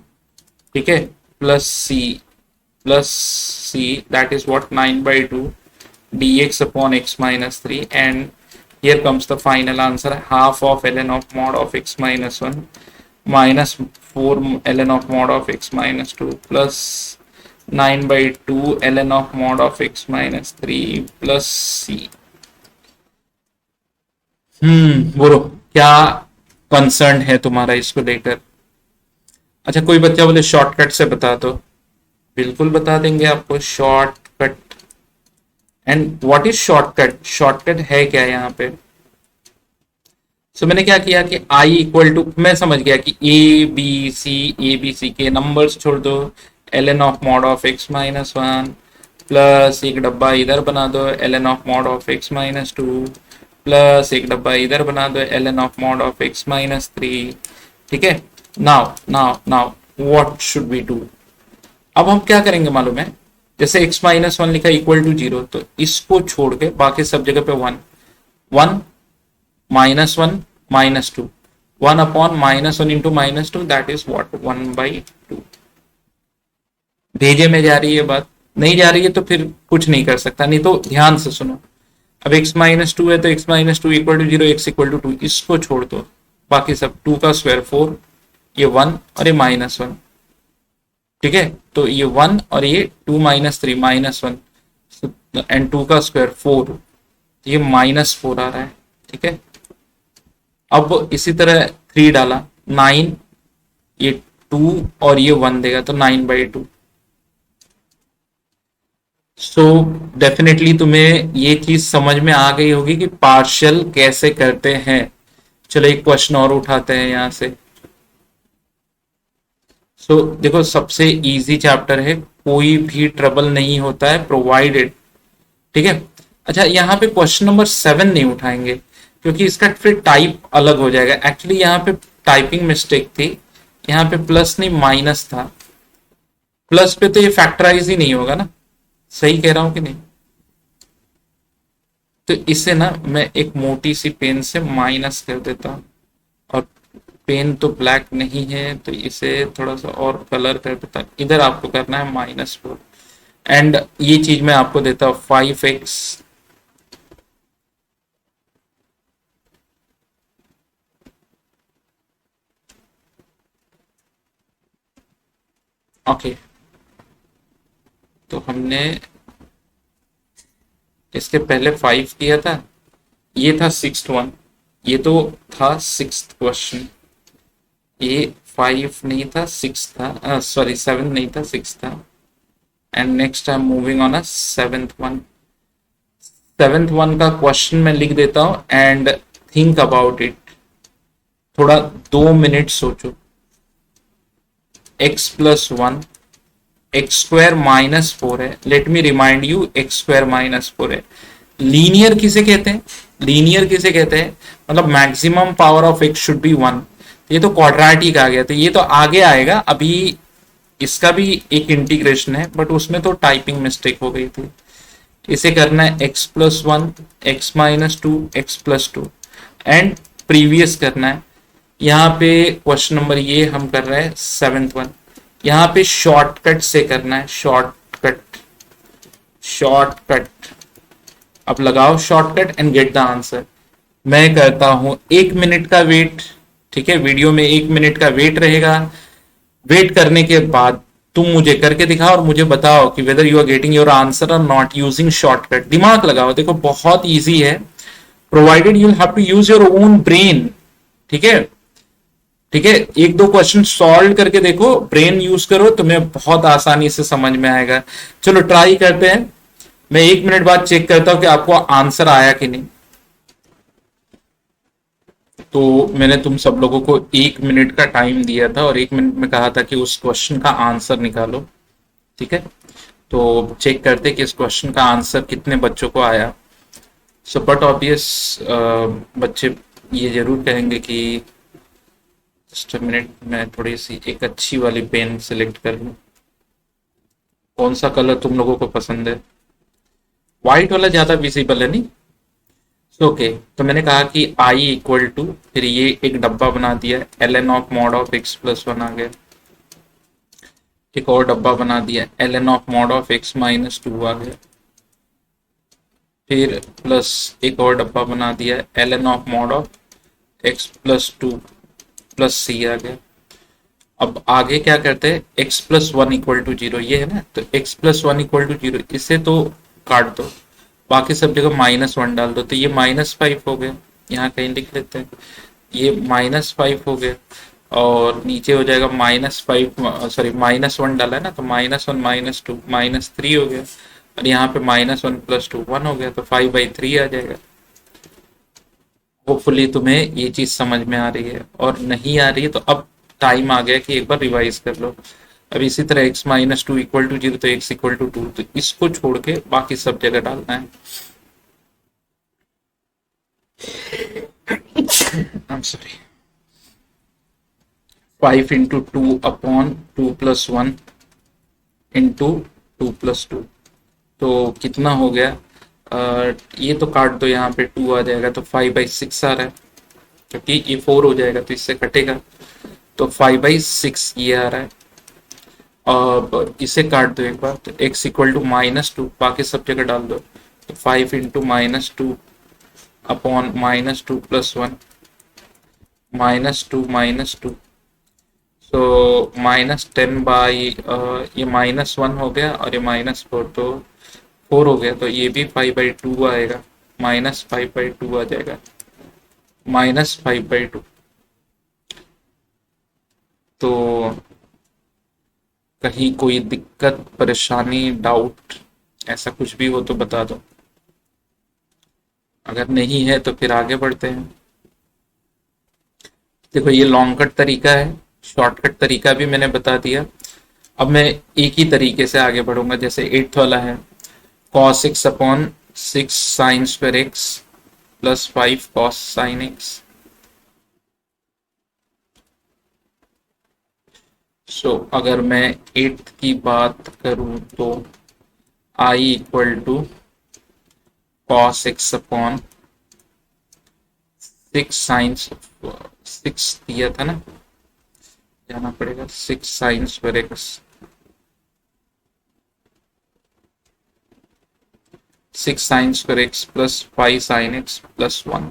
ठीक है, plus C that is what 9/2 dx upon x minus 3, and here comes the final answer, half of ln of mod of x minus 1 minus 4 ln of mod of x minus 2 plus 9/2 ln of mod of x minus 3 plus c। बोलो क्या concern है तुम्हारा इसको लेकर। अच्छा कोई बच्चा बोले शॉर्टकट से बता दो, बिल्कुल बता देंगे आपको shortcut. And what is shortcut, shortcut है क्या यहाँ पे। मैंने क्या किया कि i इक्वल टू, मैं समझ गया कि ए बी सी के नंबर्स छोड़ दो, ln of mod of x minus one plus एक डब्बा इधर बना दो ln of mod of x minus two plus एक डब्बा इधर बना दो ln of mod of x minus three, ठीक है। Now now now what should we do. अब हम क्या करेंगे मालूम है, जैसे x माइनस वन लिखा इक्वल टू 0, तो इसको छोड़ के बाकी सब जगह पे 1 1 minus one minus to, 1 upon minus one into minus to that is what 1/2। भेजे में जा रही है बात, नहीं जा रही है तो फिर कुछ नहीं कर सकता, नहीं तो ध्यान से सुनो। अब x माइनस टू है तो x minus two equal to 0, x equal to 2, इसको छोड़ दो, बाकी सब 2 का स्क्वायर 4, ये 1 और ये माइनस वन, ठीक है। तो ये 1 और ये 2 माइनस 3 माइनस वन एंड 2 का स्क्वायर 4, ये -4 आ रहा है, ठीक है। अब इसी तरह 3 डाला 9, ये 2 और ये 1 देगा तो 9/2। सो डेफिनेटली तुम्हें ये चीज समझ में आ गई होगी कि पार्शियल कैसे करते हैं। चलो एक क्वेश्चन और उठाते हैं यहां से। देखो सबसे इजी चैप्टर है, कोई भी ट्रबल नहीं होता है प्रोवाइडेड, ठीक है। अच्छा यहाँ पे क्वेश्चन नंबर 7 नहीं उठाएंगे क्योंकि इसका फिर टाइप अलग हो जाएगा। एक्चुअली यहाँ पे टाइपिंग मिस्टेक थी, यहाँ पे प्लस नहीं माइनस था, प्लस पे तो ये फैक्टराइज ही नहीं होगा ना, सही कह रहा हूं कि नहीं। तो इसे ना मैं एक मोटी सी पेन से माइनस कर देता हूं, और पेन तो ब्लैक नहीं है तो इसे थोड़ा सा और कलर कर देता हूं। इधर आपको करना है -4 एंड ये चीज मैं आपको देता हूं 5x ओके। तो हमने इसके पहले 5 किया था, ये था 6th वन, ये तो था 6th क्वेश्चन, ये 5 नहीं था 6 था, सॉरी 7 नहीं था 6 था। And next I am moving on a 7th one. 7th one का क्वेश्चन मैं लिख देता हूं एंड थिंक अबाउट इट, थोड़ा 2 मिनट सोचो। x प्लस 1 एक्स स्क्वायर -4 है, let me remind you x square -4 है। लीनियर किसे कहते हैं, लीनियर किसे कहते हैं, मतलब maximum power of x should be 1। ये तो क्वाड्रेटिक आ गया, तो ये तो आगे आएगा, अभी इसका भी एक इंटीग्रेशन है बट उसमें तो टाइपिंग मिस्टेक हो गई थी। इसे करना है x plus 1 x minus 2 x plus 2 and previous करना है। यहाँ पे क्वेश्चन नंबर ये हम कर रहे हैं 7th वन, यहाँ पे शॉर्टकट से करना है, शॉर्टकट। अब लगाओ shortcut and get the answer. मैं करता हूं 1 मिनट का वेट, ठीक है, वीडियो में 1 मिनट का वेट रहेगा। वेट करने के बाद तुम मुझे करके दिखाओ और मुझे बताओ कि whether you are getting your answer or not using shortcut. दिमाग लगाओ, देखो बहुत इजी है, provided you have to use your own brain, ठीक है, ठीक है। 1-2 क्वेश्चन सॉल्व करके देखो, ब्रेन यूज करो, तुम्हें बहुत आसानी से समझ में आएगा। चलो ट्राई करते हैं, मैं 1 मिनट बाद चेक करता हूं कि आपको आंसर आया कि नहीं। तो मैंने तुम सब लोगों को 1 मिनट का टाइम दिया था और 1 मिनट में कहा था कि उस क्वेश्चन का आंसर निकालो, ठीक है। तो चेक करते कि इस क्वेश्चन का आंसर कितने बच्चों को आया। सो बट ऑब्वियस बच्चे ये जरूर कहेंगे कि जस्ट अ मिनट, मैं थोड़ी सी एक अच्छी वाली पेन सिलेक्ट कर लूं। कौन सा कलर तुम लोगों को पसंद है, व्हाइट वाला ज्यादा विजिबल है नहीं, ओके, तो मैंने कहा कि आई इक्वल टू, फिर ये एक डब्बा बना दिया, l n of mod of x plus one आ गया। एक और डब्बा बना दिया, l n of mod of x minus two आ गया। फिर प्लस एक और डब्बा बना दिया, l n of mod of x plus two plus c आ गया। अब आगे क्या करते हैं, x plus one equal to zero, ये है ना, तो x plus one equal to zero, इसे तो काट दो, बाकी सब जगह माइनस वन डाल दो, तो ये माइनस फाइव हो गया। यहाँ कहीं लिख लेते हैं, ये माइनस फाइव हो गया, और नीचे हो जाएगा minus five, sorry minus one डाला है ना, तो minus one minus to minus three हो गया, और यहाँ पे minus one plus to one हो गया, तो फाइव बाई थ्री आ जाएगा। होपफुली तुम्हें ये चीज समझ में आ रही है, और नहीं आ रही है तो अब टाइम आ गया कि एक बार रिवाइज कर लो। अब इसी तरह x minus two equal to zero, तो x इक्वल टू टू, तो इसको छोड़ के बाकी सब जगह डालना है। I am sorry, five into two upon two plus one into two plus two, तो कितना हो गया, ये तो काट दो, यहाँ पे टू आ जाएगा, तो फाइव बाई सिक्स आ रहा है, क्योंकि ये फोर हो जाएगा तो इससे कटेगा, तो फाइव बाई सिक्स ये आ रहा है। अब इसे काट दो एक बार, तो x equal to minus two, बाकी सब जगह डाल दो, तो five into minus two upon minus two plus one minus two, so minus ten by, ये माइनस वन हो गया और ये माइनस फोर, तो फोर हो गया, तो ये भी फाइव बाई टू आएगा, माइनस फाइव बाई टू आ जाएगा, माइनस फाइव बाई टू। तो कहीं कोई दिक्कत परेशानी डाउट ऐसा कुछ भी हो तो बता दो, अगर नहीं है तो फिर आगे बढ़ते हैं। देखो ये लॉन्ग कट तरीका है, शॉर्टकट तरीका भी मैंने बता दिया। अब मैं एक ही तरीके से आगे बढ़ूंगा, जैसे एट्थ वाला है, cos x upon six sine square x plus five cos sine x. So अगर मैं एट्थ की बात करूं तो i equal to cos x upon six science, six दिया था ना, जाना पड़ेगा, six sine square x, six sine square x plus five sine x plus one.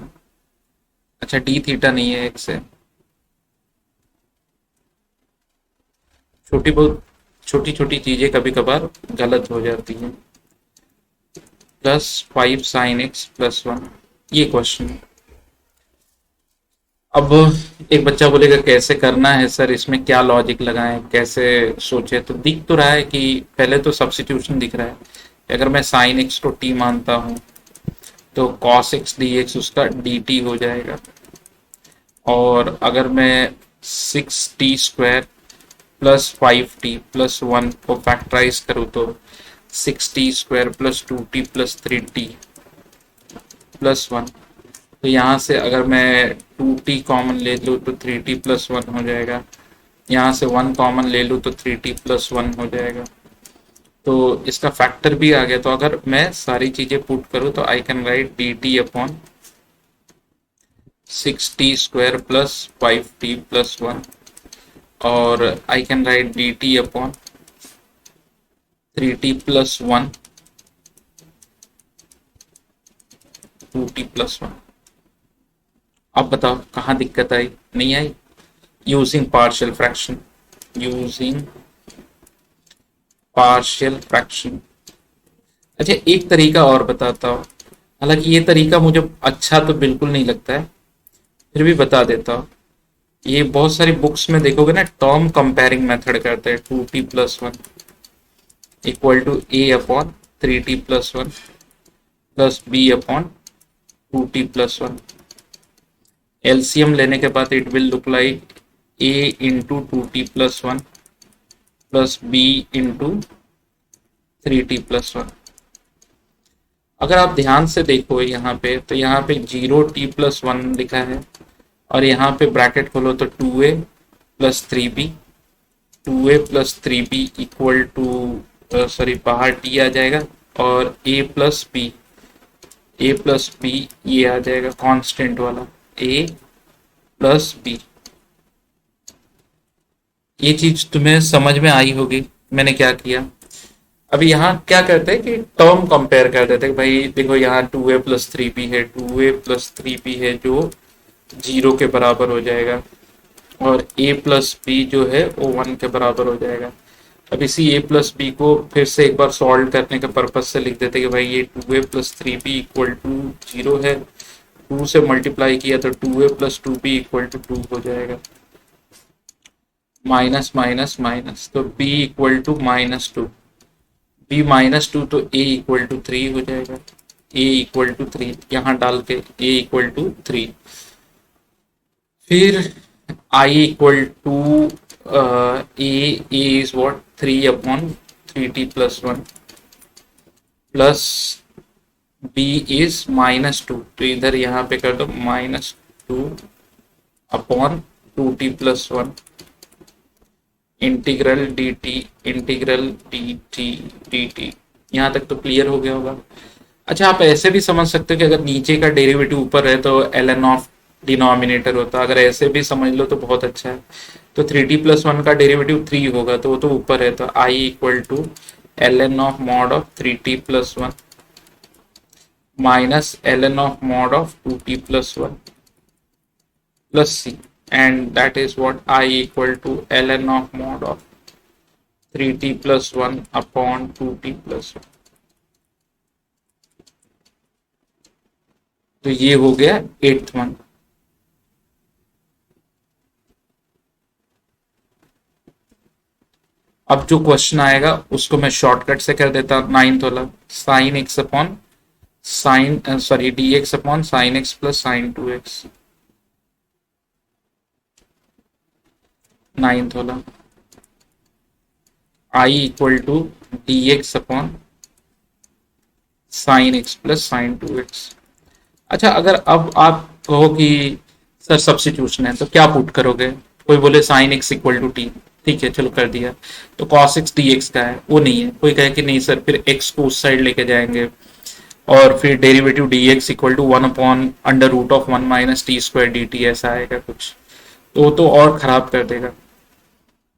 अच्छा डी थीटा नहीं है एक्स है, बहुत छोटी छोटी चीजें कभी कभार गलत हो जाती हैं। Plus five sine x plus one, ये क्वेश्चन। अब एक बच्चा बोलेगा कैसे करना है सर, इसमें क्या लॉजिक लगाएं, कैसे सोचे, तो दिख तो रहा है कि पहले तो सब्स्टिट्यूशन दिख रहा है। अगर मैं साइन एक्स को टी मानता हूं तो कॉस एक्स डी एक्स उसका डी टी हो जाएगा, और अगर मैं six t square plus five t plus one को फैक्टराइज करूँ तो six t square plus two T plus three T plus one, तो यहाँ से अगर मैं टू टी कॉमन ले लूँ तो थ्री टी प्लस वन हो जाएगा, यहाँ से वन कॉमन ले लूँ तो थ्री टी प्लस वन हो जाएगा, तो इसका फैक्टर भी आ गया। तो अगर मैं सारी चीज़ें पुट करूँ तो I can write d t upon six t square plus five t plus one, और I can write d t upon three T plus one two T plus one. अब बताओ कहाँ दिक्कत आई, नहीं आई? Using partial fraction, using partial fraction. अच्छा एक तरीका और बताता हूँ, हालांकि ये तरीका मुझे अच्छा तो बिल्कुल नहीं लगता है, फिर भी बता देता हूँ। ये बहुत सारी बुक्स में देखोगे ना, टर्म कंपेयरिंग मेथड करते हैं, two T plus one equal to A upon three T plus one plus B upon two T plus one. LCM लेने के बाद it will look like A into two T plus one plus B into three T plus one. अगर आप ध्यान से देखो यहाँ पे, तो यहाँ पे जीरो टी प्लस वन लिखा है, और यहाँ पे ब्रैकेट खोलो तो two A plus three B, two A plus three B equal to, sorry बाहर टी आ जाएगा, और A plus B A plus B, ये आ जाएगा कांस्टेंट वाला ए प्लस बी। ये चीज तुम्हें समझ में आई होगी मैंने क्या किया। अभी यहाँ क्या करते हैं कि टर्म कंपेयर कर देते हैं कि भाई देखो यहाँ 2a+3b है, 2a+3b है जो 0 के बराबर हो जाएगा, और a प्लस बी जो है वो 1 के बराबर हो जाएगा। अब इसी a प्लस बी को फिर से एक बार सॉल्व करने के पर्पज से लिख देते हैं कि भाई ये 2a+3b इक्वल टू 0 है, 2 से मल्टीप्लाई किया तो 2a+2b इक्वल टू 2 हो जाएगा, माइनस माइनस माइनस, तो b इक्वल टू -2, b -2 तो a इक्वल टू 3 हो जाएगा, a इक्वल टू 3 यहाँ डाल के a इक्वल टू 3। फिर I equal to a is what 3/3t+1 plus b is -2, तो इधर यहाँ पे कर दो -2/2t+1 इंटीग्रल dt। यहाँ तक तो क्लियर हो गया होगा। अच्छा, आप ऐसे भी समझ सकते हो कि अगर नीचे का डेरिवेटिव ऊपर है तो ln ऑफ डिनोमिनेटर होता, अगर ऐसे भी समझ लो तो बहुत अच्छा है। तो 3t+1 का डेरिवेटिव 3 होगा तो वो तो ऊपर है, तो I equal to ln of mod of 3t+1 minus ln of mod of 2t+1 plus c, and that is what I equal to ln of mod of 3t+1 upon 2t+1। तो ये हो गया 8th वन। अब जो question आएगा उसको मैं shortcut से कर देता हूं, 9th वाला, sine X upon sine sorry dx upon sine x plus sine 2x, 9th वाला, I equal to dx upon sine x plus sine 2x। अच्छा, अगर अब आप कहो कि सर सब्स्टिट्यूशन है तो क्या पुट करोगे, कोई बोले sine X equal to T, ठीक है चलो कर दिया, तो कॉस एक्स डी एक्स का है वो नहीं है, कोई कहे कि नहीं सर फिर एक्स को उस साइड लेके जाएंगे और फिर derivative D x equal to 1/√1 - t² dt ऐसा आएगा कुछ, तो वो तो और खराब कर देगा।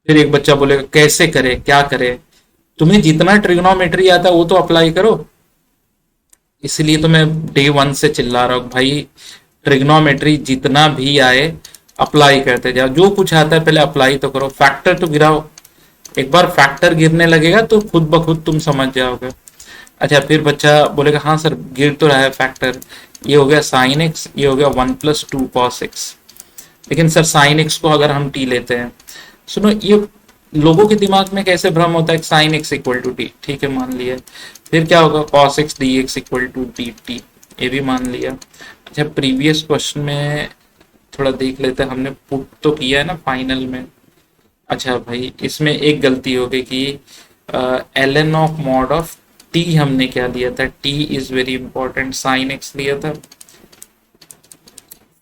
फिर एक बच्चा बोलेगा कैसे करे क्या करे, तुम्हें जितना ट्रिग्नोमेट्री आता है वो तो अप्लाई करो, इसलिए तो मैं डे 1 से चिल्ला रहा हूँ भाई, ट्रिग्नोमेट्री जितना भी आए अप्लाई करते जाओ, जो कुछ आता है पहले अप्लाई तो करो, फैक्टर तो गिराओ, एक बार फैक्टर गिरने लगेगा तो खुद ब खुद तुम समझ जाओगे। अच्छा, फिर बच्चा बोलेगा हाँ सर गिर तो रहा है फैक्टर, ये हो गया साइन एक्स, ये हो गया 1+2 cos x, लेकिन सर साइन एक्स को अगर हम टी लेते हैं, सुनो ये लोगों के दिमाग में कैसे भ्रम होता है sine X equal to T, ठीक है मान लिया, फिर क्या होगा cos x dx equal to dt, ये भी मान लिया। अच्छा, प्रीवियस क्वेश्चन में थोड़ा देख लेते हैं, हमने पुट तो किया है ना फाइनल में। अच्छा भाई, इसमें एक गलती हो गई कि ln of mod of t हमने क्या दिया था, t is very important, sine x लिया था।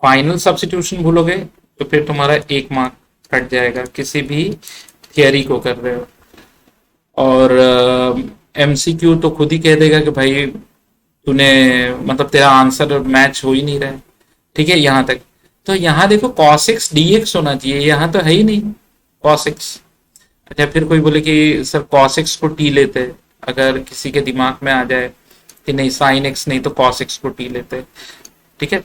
फाइनल सब्स्टिट्यूशन भूलोगे तो फिर तुम्हारा 1 मार्क कट जाएगा, किसी भी थियरी को कर रहे हो। और एमसीक्यू तो खुद ही कह देगा कि भाई तूने मतलब तेरा आंसर मैच हो ही नहीं रहा है, ठीक है यहाँ तक। तो यहाँ देखो cos x dx होना चाहिए, यहाँ तो है ही नहीं cos x। अच्छा, फिर कोई बोले कि सर cos x को t लेते हैं, अगर किसी के दिमाग में आ जाए कि नहीं साइन x नहीं तो cos x को t लेते हैं, ठीक है,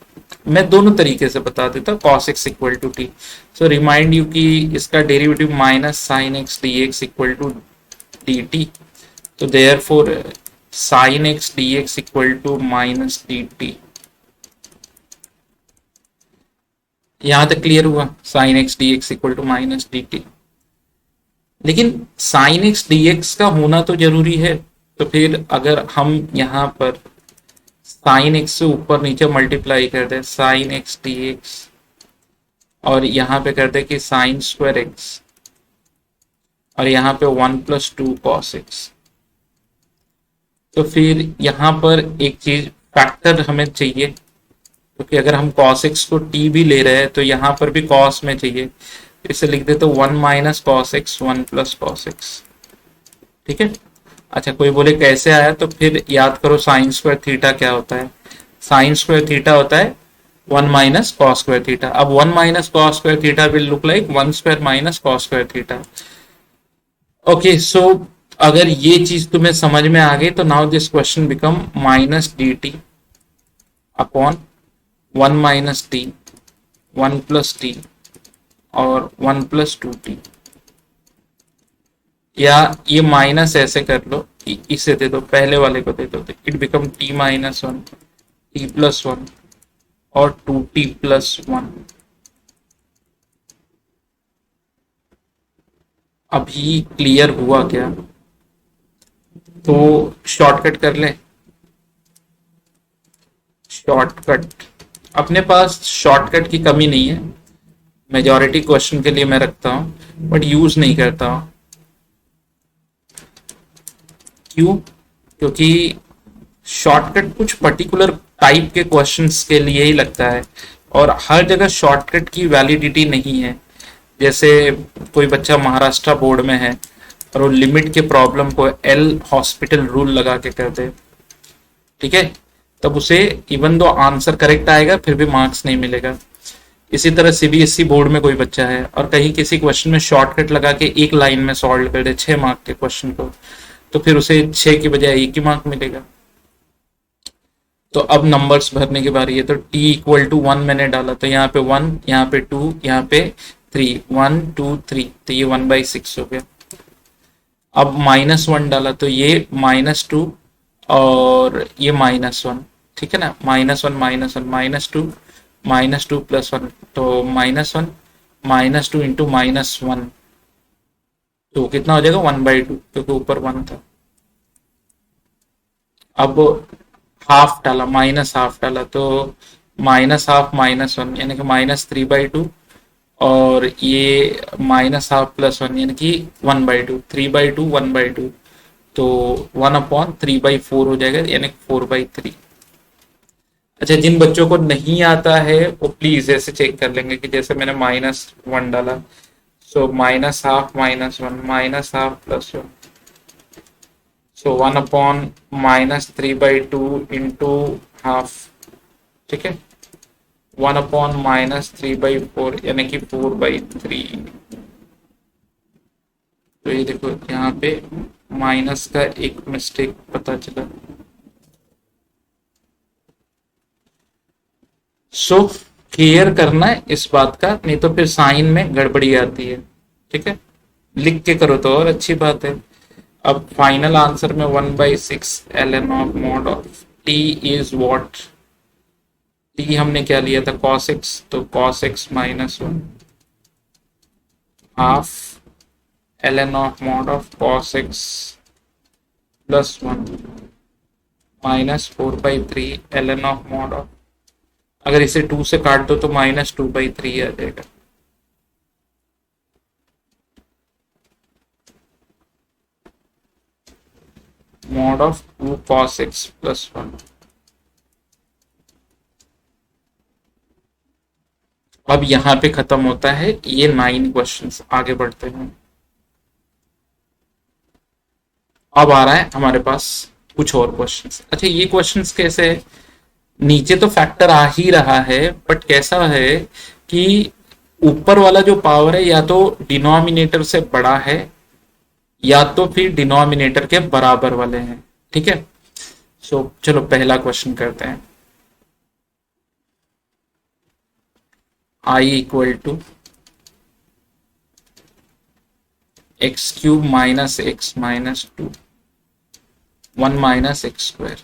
मैं दोनों तरीके से बता देता हूँ, cos x equal to t. So remind you कि इसका derivative minus sine x d x equal to d t, तो therefore sine x d x equal to minus d t. यहां तक क्लियर हुआ, sine x d x equal to minus d t. लेकिन sine x d x का होना तो जरूरी है, तो फिर अगर हम यहाँ पर साइन एक्स से ऊपर नीचे मल्टीप्लाई कर दे साइन एक्स डी एक्स, और यहाँ पे कर दे कि साइन स्क्वायर एक्स, और यहाँ पे 1+2 cos x, तो फिर यहाँ पर एक चीज फैक्टर हमें चाहिए, क्योंकि अगर हम cos x को t भी ले रहे हैं तो यहाँ पर भी cos में चाहिए, इसे लिख दे तो 1 - cos x 1 + cos x, ठीक है। अच्छा, कोई बोले कैसे आया, तो फिर याद करो साइन स्क्वायर थीटा क्या होता है, साइन स्क्वायर थीटा होता है 1 माइनस कॉस स्क्वायर थीटा। अब 1 minus cos square theta will look like 1 square minus cos square theta. Okay, so अगर ये चीज तुम्हें समझ में आ गई तो now this question become minus d t upon 1 minus t 1 plus t और 1 प्लस 2t। या ये माइनस ऐसे कर लो, इसे दे दो, पहले वाले को दे दो, it become t minus 1 t plus 1 और 2t प्लस 1। अभी क्लियर हुआ क्या? तो शॉर्टकट कर ले। शॉर्टकट, अपने पास शॉर्टकट की कमी नहीं है, मेजॉरिटी क्वेश्चन के लिए मैं रखता हूं बट यूज नहीं करता हूं। क्यों? क्योंकि शॉर्टकट कुछ पर्टिकुलर टाइप के क्वेश्चंस के लिए ही लगता है और हर जगह शॉर्टकट की वैलिडिटी नहीं है। जैसे कोई बच्चा महाराष्ट्र बोर्ड में है और वो लिमिट के प्रॉब्लम को एल हॉस्पिटल रूल लगा के कर दे, ठीक है, तब उसे इवन दो आंसर करेक्ट आएगा फिर भी मार्क्स नहीं मिलेगा। इसी तरह सीबीएसई बोर्ड में कोई बच्चा है और कहीं किसी क्वेश्चन में शॉर्टकट लगा के एक लाइन में सॉल्व कर दे 6 मार्क के क्वेश्चन को, तो फिर उसे 6 की बजाय 1 ही मार्क मिलेगा। तो अब नंबर्स भरने की बारी है। तो t इक्वल टू 1 मैंने डाला, तो यहाँ पे 1, यहाँ पे 2, यहाँ पे 3, 1 2 3, तो ये 1/6 हो गया। अब -1 डाला तो ये -2 और ये -1, ठीक है ना, -1 -1 -2 प्लस 1, तो -1 -2 इंटू -1, तो कितना हो जाएगा 1/2 क्योंकि ऊपर 1 था। अब हाफ डाला, -हाफ डाला, तो -हाफ -1 यानी कि -3/2 और ये -हाफ प्लस 1 यानी कि 1/2, 3/2 1/2, तो 1/3/4 हो जाएगा यानी 4/3। अच्छा, जिन बच्चों को नहीं आता है वो प्लीज ऐसे चेक कर लेंगे कि जैसे मैंने -1 डाला, सो -हाफ -1 -हाफ प्लस 1, सो 1/-3/2 इंटू हाफ, ठीक है, 1/-3/4 यानी कि 4/3। तो ये देखो यहाँ पे माइनस का एक मिस्टेक पता चला। सो क्लियर करना है इस बात का, नहीं तो फिर साइन में गड़बड़ी आती है, ठीक है, लिख के करो तो और अच्छी बात है। अब फाइनल आंसर में 1/6 ln of mod of t is what? t हमने क्या लिया था cos x, तो cos x -1 half ln of mod of cos x plus 1 -4/3 ln of mod of, अगर इसे 2 से काट दो तो -2/3 आ जाएगा। Mod of 2 cos x plus 1। अब यहां पे खत्म होता है ये 9 क्वेश्चंस, आगे बढ़ते हैं। अब आ रहा है हमारे पास कुछ और क्वेश्चंस। अच्छा, ये क्वेश्चंस कैसे है? नीचे तो फैक्टर आ ही रहा है बट कैसा है कि ऊपर वाला जो पावर है या तो डिनोमिनेटर से बड़ा है या तो फिर डिनोमिनेटर के बराबर वाले हैं, ठीक है। सो चलो पहला क्वेश्चन करते हैं। i equal to x³ minus x minus 2 1 minus x²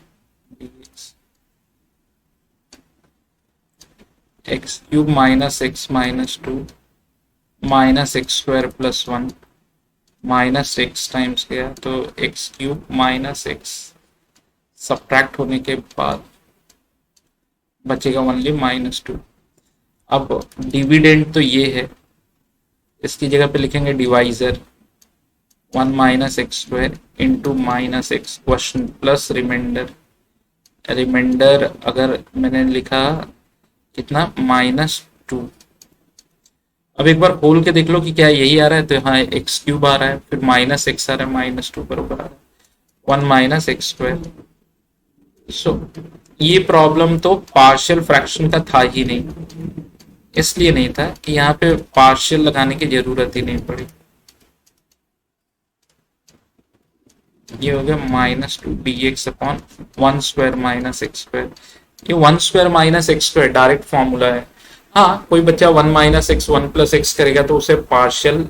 x³ minus x minus 2 minus x² plus 1 minus x times गया तो x³ माइनस x, सब्ट्रैक्ट होने के बाद बचेगा ओनली -2। अब डिविडेंड तो ये है, इसकी जगह पे लिखेंगे divisor 1 minus x² into minus x question plus remainder. Remainder अगर मैंने लिखा कितना -2। अब एक बार खोल के देख लो कि क्या यही आ रहा है, तो हाँ x³ आ रहा है, फिर -x आ रहा है, -2 बराबर आ रहा है 1 माइनस x²। सो ये प्रॉब्लम तो पार्शियल फ्रैक्शन का था ही नहीं, इसलिए नहीं था कि यहाँ पे पार्शियल लगाने की जरूरत ही नहीं पड़ी। ये हो गया -2 dx upon 1 square minus x square. ये 1 square minus x square direct formula है। हाँ, कोई बच्चा 1 - x 1 + x करेगा तो उसे पार्शियल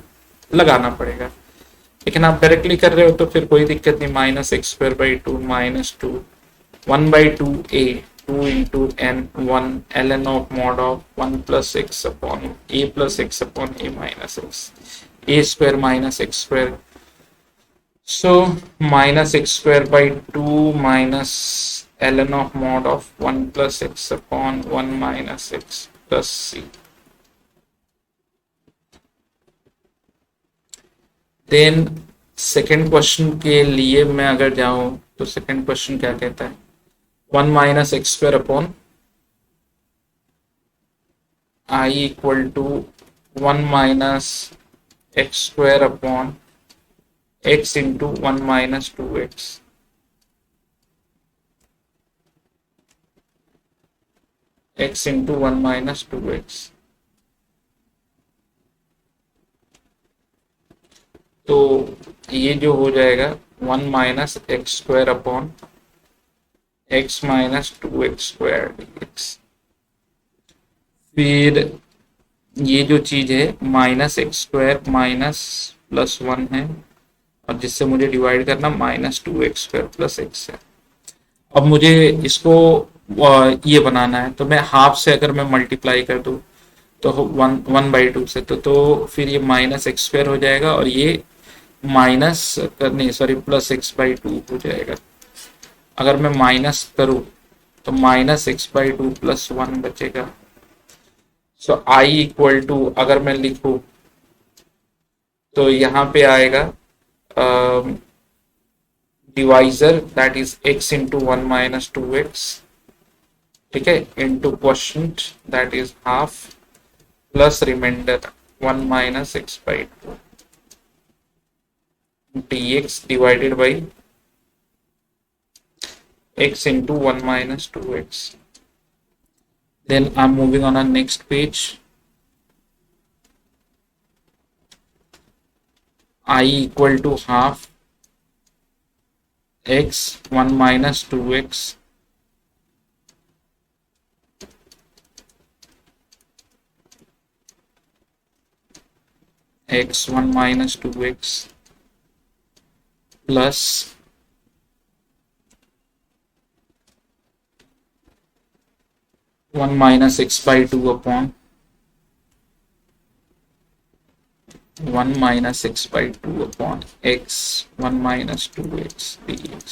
लगाना पड़ेगा, लेकिन आप डायरेक्टली कर रहे हो तो फिर कोई दिक्कत नहीं। -x² 2 -2 1/2 a 2 × n 1 ln of mod of 1 + x upon a + x upon a - x a square minus x square. So -x² 2 minus ln of mod of 1 + x upon 1 - x plus c। Then second question के लिए मैं अगर जाऊं तो second question क्या कहता है, 1 - x² upon I equal to 1 - x² upon x into 1 - 2x। x into 1 - 2x। तो ये जो हो जाएगा 1 - x² upon x - 2x² dx। फिर ये जो चीज है -x² माइनस +1 है, और जिससे मुझे डिवाइड करना -2x² + x है। अब मुझे इसको ये बनाना है, तो मैं हाफ से अगर मैं मल्टीप्लाई कर दूं तो 1/2 से, तो फिर ये -x² हो जाएगा, और ये माइनस नहीं सॉरी +x/2 हो जाएगा। अगर मैं माइनस करूं तो -x/2 +1 बचेगा। सो आई इक्वल टू अगर मैं लिखूं तो यहाँ पे आएगा divisor that is x into 1 - 2x, ठीक है, into quotient that is half plus remainder 1 - x/2 dx divided by x into 1 - 2x। Then I'm moving on our next page. I equal to half x 1 - 2x x 1 - 2x plus 1 - x/2 upon 1 - x/2 upon x 1 - 2x dx।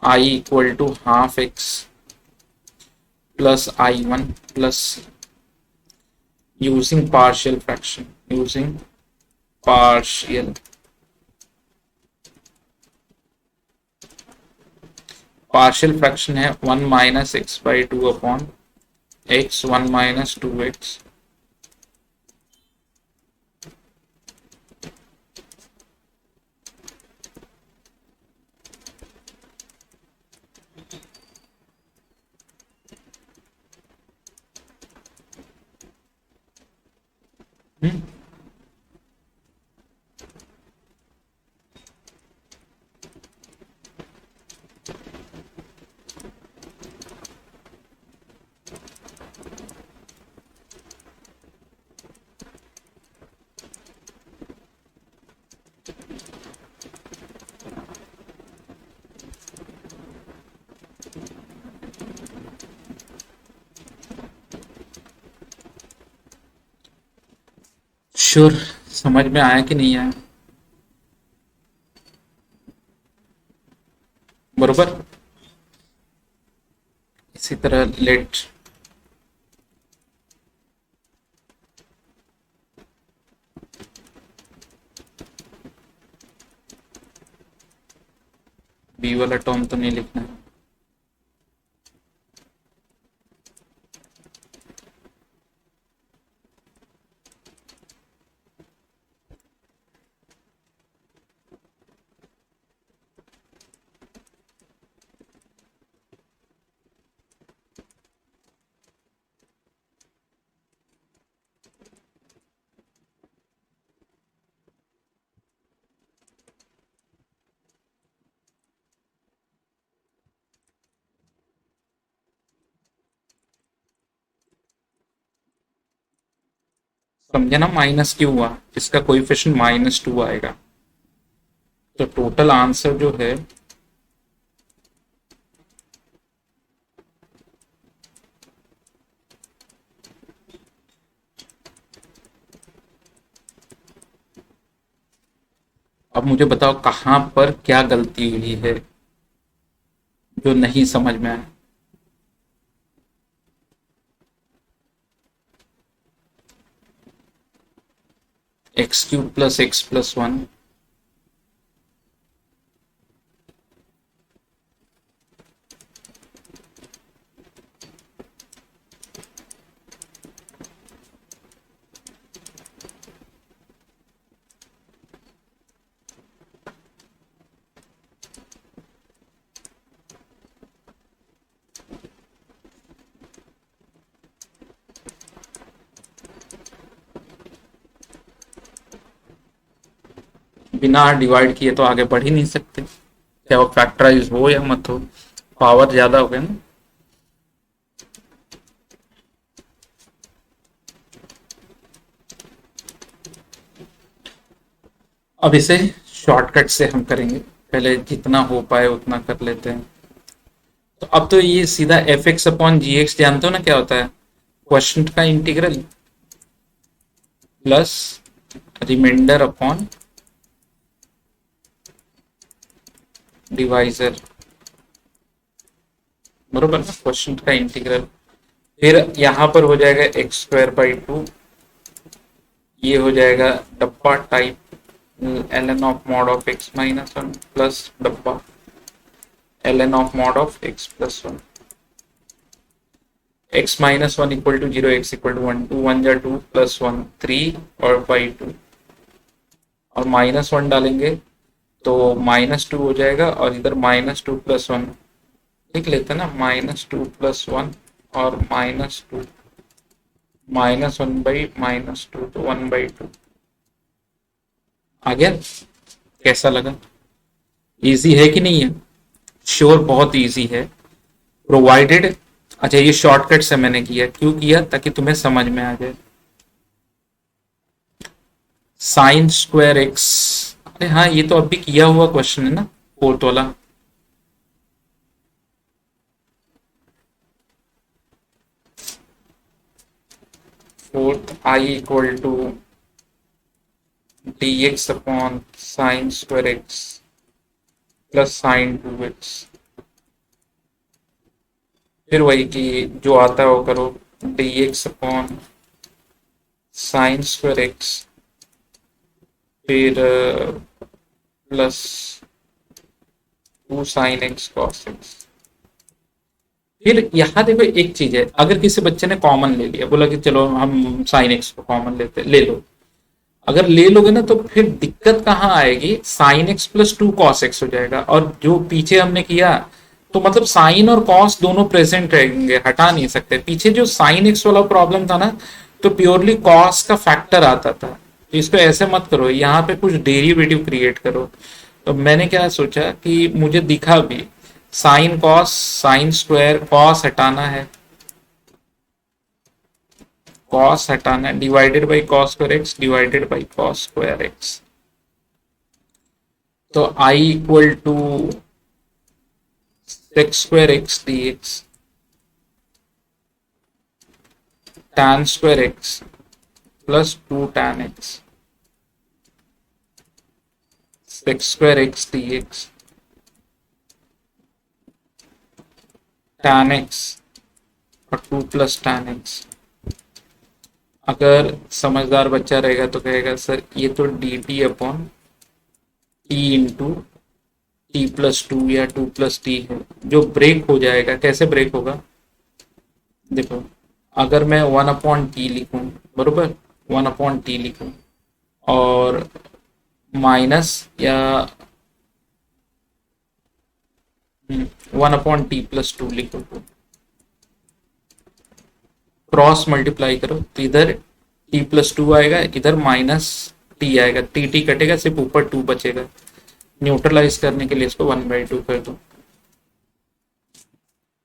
I equal to half x plus I1 plus using partial fraction, using partial fraction है 1 - x/2 upon x 1 - 2x। Sure, समझ में आया कि नहीं आया? बरोबर। इसी तरह लेट बी वाला टर्म तो नहीं लिखना है। समझे ना, माइनस क्यों हुआ, इसका कोएफिशिएंट -2 आएगा। तो टोटल आंसर जो है अब मुझे बताओ कहाँ पर क्या गलती हुई है जो नहीं समझ में आया। x³ + x + 1। बिना डिवाइड किए तो आगे बढ़ ही नहीं सकते, चाहे वो फैक्टराइज हो या मत हो, पावर ज्यादा हो गया ना। अब इसे शॉर्टकट से हम करेंगे, पहले जितना हो पाए उतना कर लेते हैं। तो अब तो ये सीधा f(x/gx) जानते हो ना क्या होता है, क्वेश्चन का integral plus remainder upon divisor, बरोबर ना, क्वेश्चन का इंटीग्रल। फिर यहां पर हो जाएगा x²/2, ये हो जाएगा डब्बा type ln of mod of x-1 plus डब्बा ln of mod of x+1। x-1 = 0, x = 1, 2 1 जा 2 + 1 3 और बाई 2, और -1 डालेंगे तो -2 हो जाएगा, और इधर -2 + 1 लिख लेते हैं ना, -2 + 1 और -2 -1/-2 तो 1/2 आ गया। कैसा लगा, इजी है कि नहीं है? श्योर बहुत इजी है, प्रोवाइडेड। अच्छा, ये शॉर्टकट से मैंने किया, क्यों किया, ताकि तुम्हें समझ में आ जाए। sin²x, अरे हाँ ये तो अभी किया हुआ क्वेश्चन है ना, फोर्थ वाला। Fourth I = dx/sin² plus sin2x। फिर वही कि जो आता है वो करो, dx/sin²x, फिर plus 2 sin x cos x। फिर यहाँ देखो एक चीज है, अगर किसी बच्चे ने कॉमन ले लिया, बोला कि चलो हम sin x को कॉमन लेते, ले लो, अगर ले लोगे ना तो फिर दिक्कत कहाँ आएगी, sin x + 2 cos x हो जाएगा, और जो पीछे हमने किया तो मतलब साइन और कॉस दोनों प्रेजेंट रहेंगे, हटा नहीं सकते। पीछे जो साइन एक्स वाला प्रॉब्लम था ना, तो प्योरली कॉस का फैक्टर आता था, तो इसको ऐसे मत करो, यहाँ पे कुछ डेरिवेटिव क्रिएट करो। तो मैंने क्या सोचा कि मुझे दिखा भी साइन कॉस, sin² कॉस हटाना है, कॉस हटाना है, divided by cos² x divided by cos² x। तो I = sec² x dx tan² x plus 2 tan x sec² x dx tan x और 2 + tan x। अगर समझदार बच्चा रहेगा तो कहेगा सर ये तो dt/t इंटू t+2 या 2+t है, जो ब्रेक हो जाएगा। कैसे ब्रेक होगा, देखो, अगर मैं 1/t लिखूं, बरोबर, 1/t लिखूं और माइनस या 1/t+2 लिखूं, क्रॉस मल्टीप्लाई करो तो इधर t+2 आएगा, इधर -t आएगा, t कटेगा, सिर्फ ऊपर 2 बचेगा। न्यूट्रलाइज करने के लिए इसको 1/2 कर दो।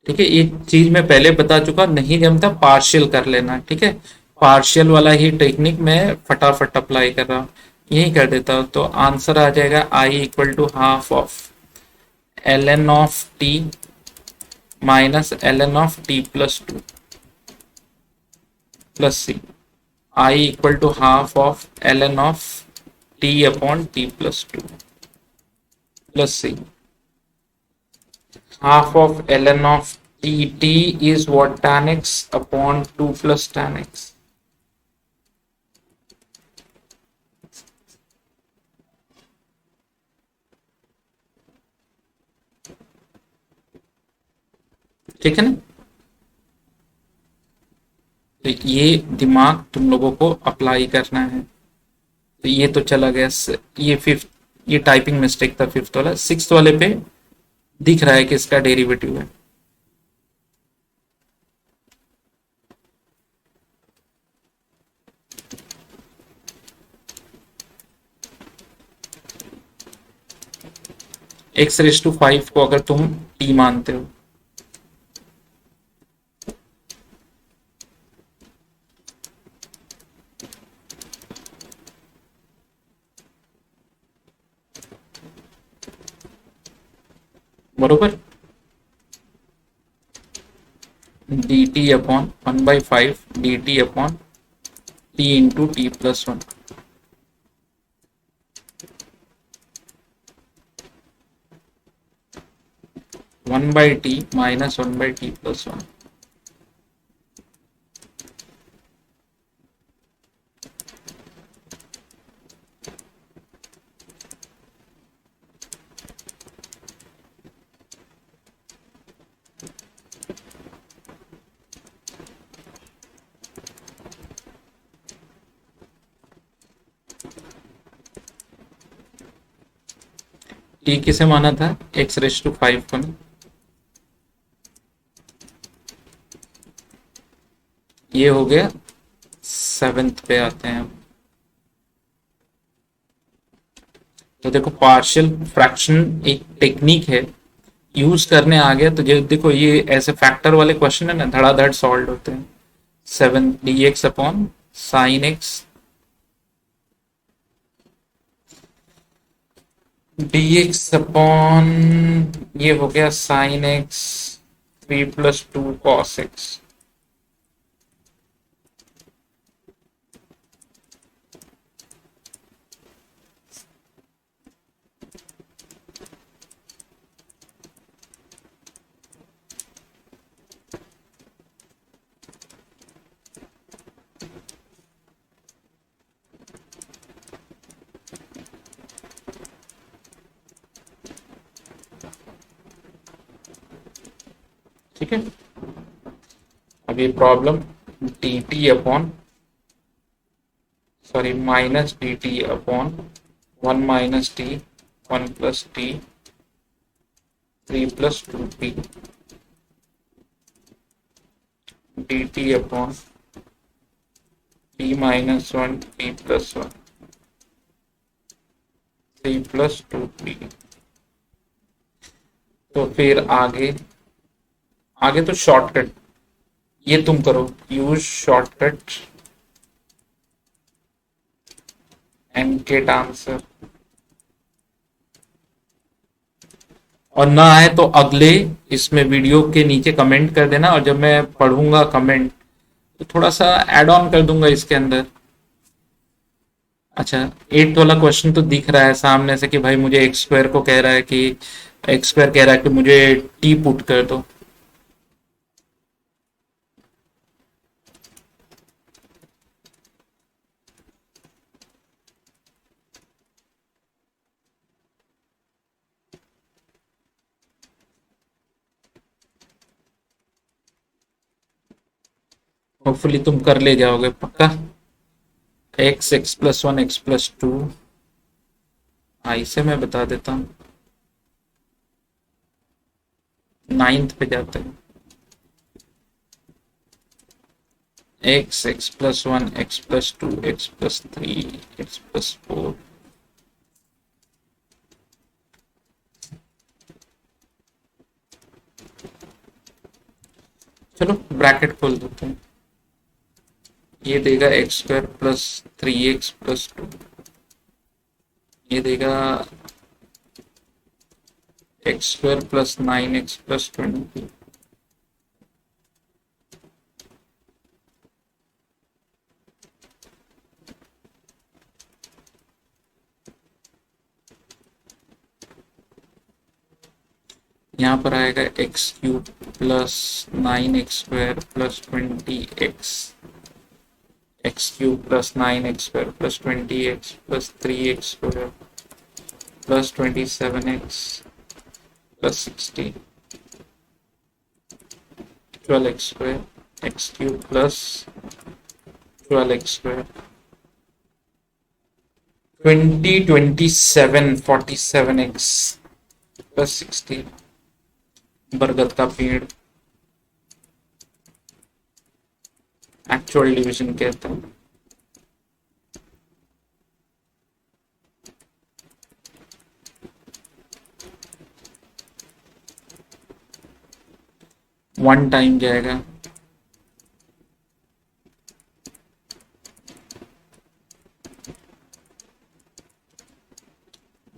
ठीक है, ये चीज मैं पहले बता चुका, नहीं जमता पार्शियल कर लेना, ठीक है। पार्शियल वाला ही टेक्निक मैं फटाफट अप्लाई कर रहा हूँ, यही कर देता हूँ। तो आंसर आ जाएगा I equal to half of l n of t minus l n of t plus two plus c. I equal to half of l n of t upon t plus two plus c. Half of ln of t is what? Tan x upon 2 plus tan x. ठीक है ना? तो ये दिमाग तुम लोगों को apply करना है। तो ये तो चला गया, ये फिफ्थ, ये टाइपिंग मिस्टेक था फिफ्थ वाला। सिक्स वाले पे दिख रहा है कि इसका डेरिवेटिव है। एक्स रेस टू 5 को अगर तुम टी मानते हो, बरोबर, D t upon 1/5 D t upon T into T plus one. One by T minus one by T plus one. T किसे माना था? एक्स रेस टू 5 को ना। ये हो गया, सेवेंथ पे आते हैं। तो देखो पार्शियल फ्रैक्शन एक टेक्निक है, यूज करने आ गया तो जो देखो ये ऐसे फैक्टर वाले क्वेश्चन है ना, धड़ाधड़ सॉल्व होते हैं। 7 dx upon sine x dx upon, ये हो गया साइन एक्स 3 + 2 cos x। ठीक है, अब ये problem D t upon, sorry, minus d t upon 1 minus t 1 plus T 3 + 2p D t upon T minus one T plus one 3 + 2p। तो फिर आगे, आगे तो शॉर्टकट, ये तुम करो, use shortcut and get answer. और ना आए तो अगले इसमें वीडियो के नीचे कमेंट कर देना, और जब मैं पढ़ूंगा कमेंट तो थोड़ा सा ऐड ऑन कर दूंगा इसके अंदर। अच्छा, एट वाला क्वेश्चन तो दिख रहा है सामने से कि भाई मुझे एक्स स्क्वायर को कह रहा है कि, एक्स स्क्वायर कह रहा है कि मुझे टी पुट कर दो। होपफुली तुम कर ले जाओगे पक्का। x+1 x+2, आई से मैं बता देता हूँ, नाइन्थ पे जाते हैं। x+1 x+2 x+3 x+4। चलो ब्रैकेट खोल देते हैं। ये देगा x square plus 3x plus 2, ये देगा x square plus 9x plus 20। यहाँ पर आएगा X cube plus 9x square plus 20x, X cube plus 9x square plus 20x plus 3x square plus 27x plus 60, 12x square, X cube plus 12x square, 47x plus 60, बरगद का पेड़, actual division कहते हैं। One time जाएगा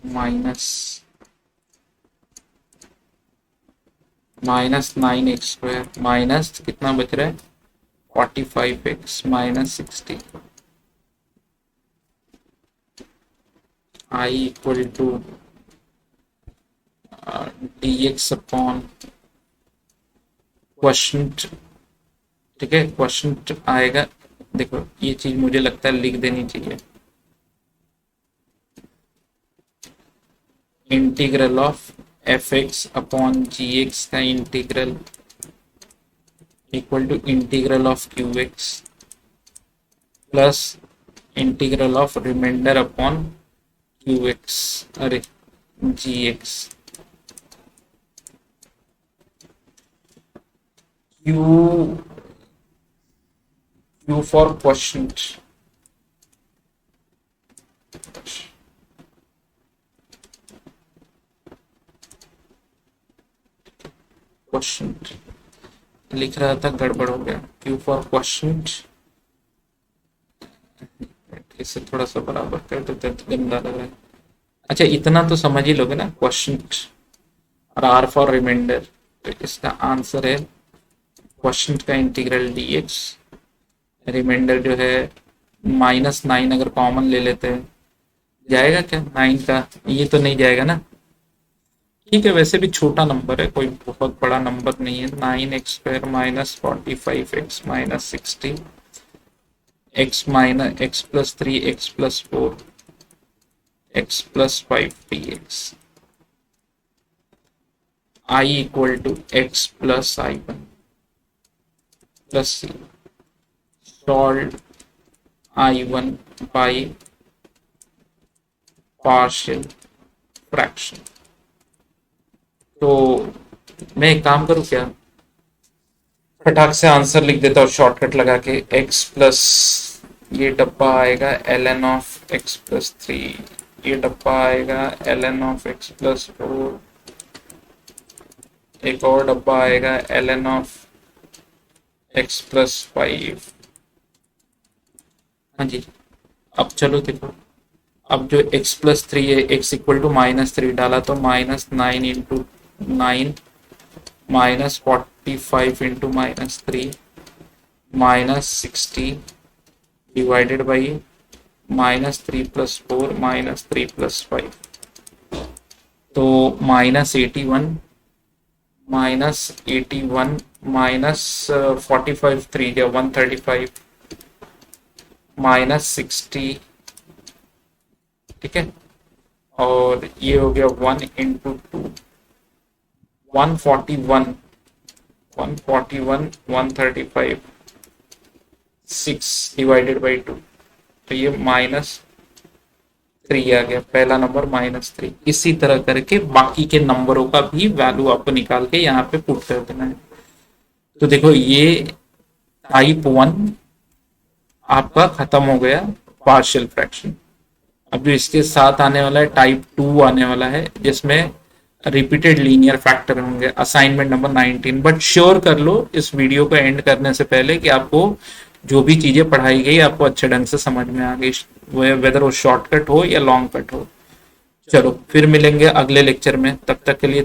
minus 9x square minus कितना बच रहा है 45x minus 60, I equal to dx upon quotient. ठीक है, क्वोशंट आएगा, देखो ये चीज मुझे लगता है लिख देनी चाहिए, इंटीग्रल ऑफ fx अपॉन gx का integral equal to integral of qx plus integral of remainder upon qx, अरे gx, q for quotient, quotient लिख रहा था गड़बड़ हो गया, q फॉर क्वोशंट, इसे थोड़ा सा बराबर कर देते तो गंदा लग रहा है। अच्छा इतना तो समझ ही लोगे ना, क्वोशंट और r फॉर रिमाइंडर, तो इसका आंसर है क्वोशंट का इंटीग्रल dx, रिमाइंडर जो है -9 अगर कॉमन ले लेते हैं जाएगा क्या 9 का, ये तो नहीं जाएगा ना। ठीक है, वैसे भी छोटा नंबर है, कोई बहुत बड़ा नंबर नहीं है। 9x square minus 45x minus 60, x minus x plus 3 x plus 4 x plus 5 dx, I equal to x plus I1 plus c, solve I1 by partial fraction. तो मैं एक काम करूं क्या, फटाक से आंसर लिख देता हूँ शॉर्टकट लगा के, x प्लस ये डब्बा आएगा ln ऑफ x प्लस 3, ये डब्बा आएगा ln ऑफ x प्लस 4, एक और डब्बा आएगा ln ऑफ x प्लस 5। हाँ जी, अब चलो देखो, अब जो x प्लस 3 है, x इक्वल टू -3 डाला तो -9 into 9 minus 45 into -3 minus 60 divided by -3 plus 4 -3 plus 5, तो -81 माइनस 45 3 या 135 माइनस 60, ठीक है, और ये हो गया 1 इंटू 2 141 135 6 डिवाइडेड बाई 2, तो ये -3 आ गया, पहला नंबर -3। इसी तरह करके बाकी के नंबरों का भी वैल्यू आपको निकाल के यहाँ पे पुट कर देना है। तो देखो ये टाइप 1 आपका खत्म हो गया पार्शियल फ्रैक्शन। अब जो इसके साथ आने वाला है टाइप 2 आने वाला है, जिसमें रिपीटेड लीनियर फैक्टर होंगे, असाइनमेंट नंबर 19। बट श्योर कर लो इस वीडियो को एंड करने से पहले कि आपको जो भी चीजें पढ़ाई गई आपको अच्छे ढंग से समझ में आ गई, वेदर वो शॉर्टकट हो या लॉन्ग कट हो। चलो फिर मिलेंगे अगले लेक्चर में, तब तक के लिए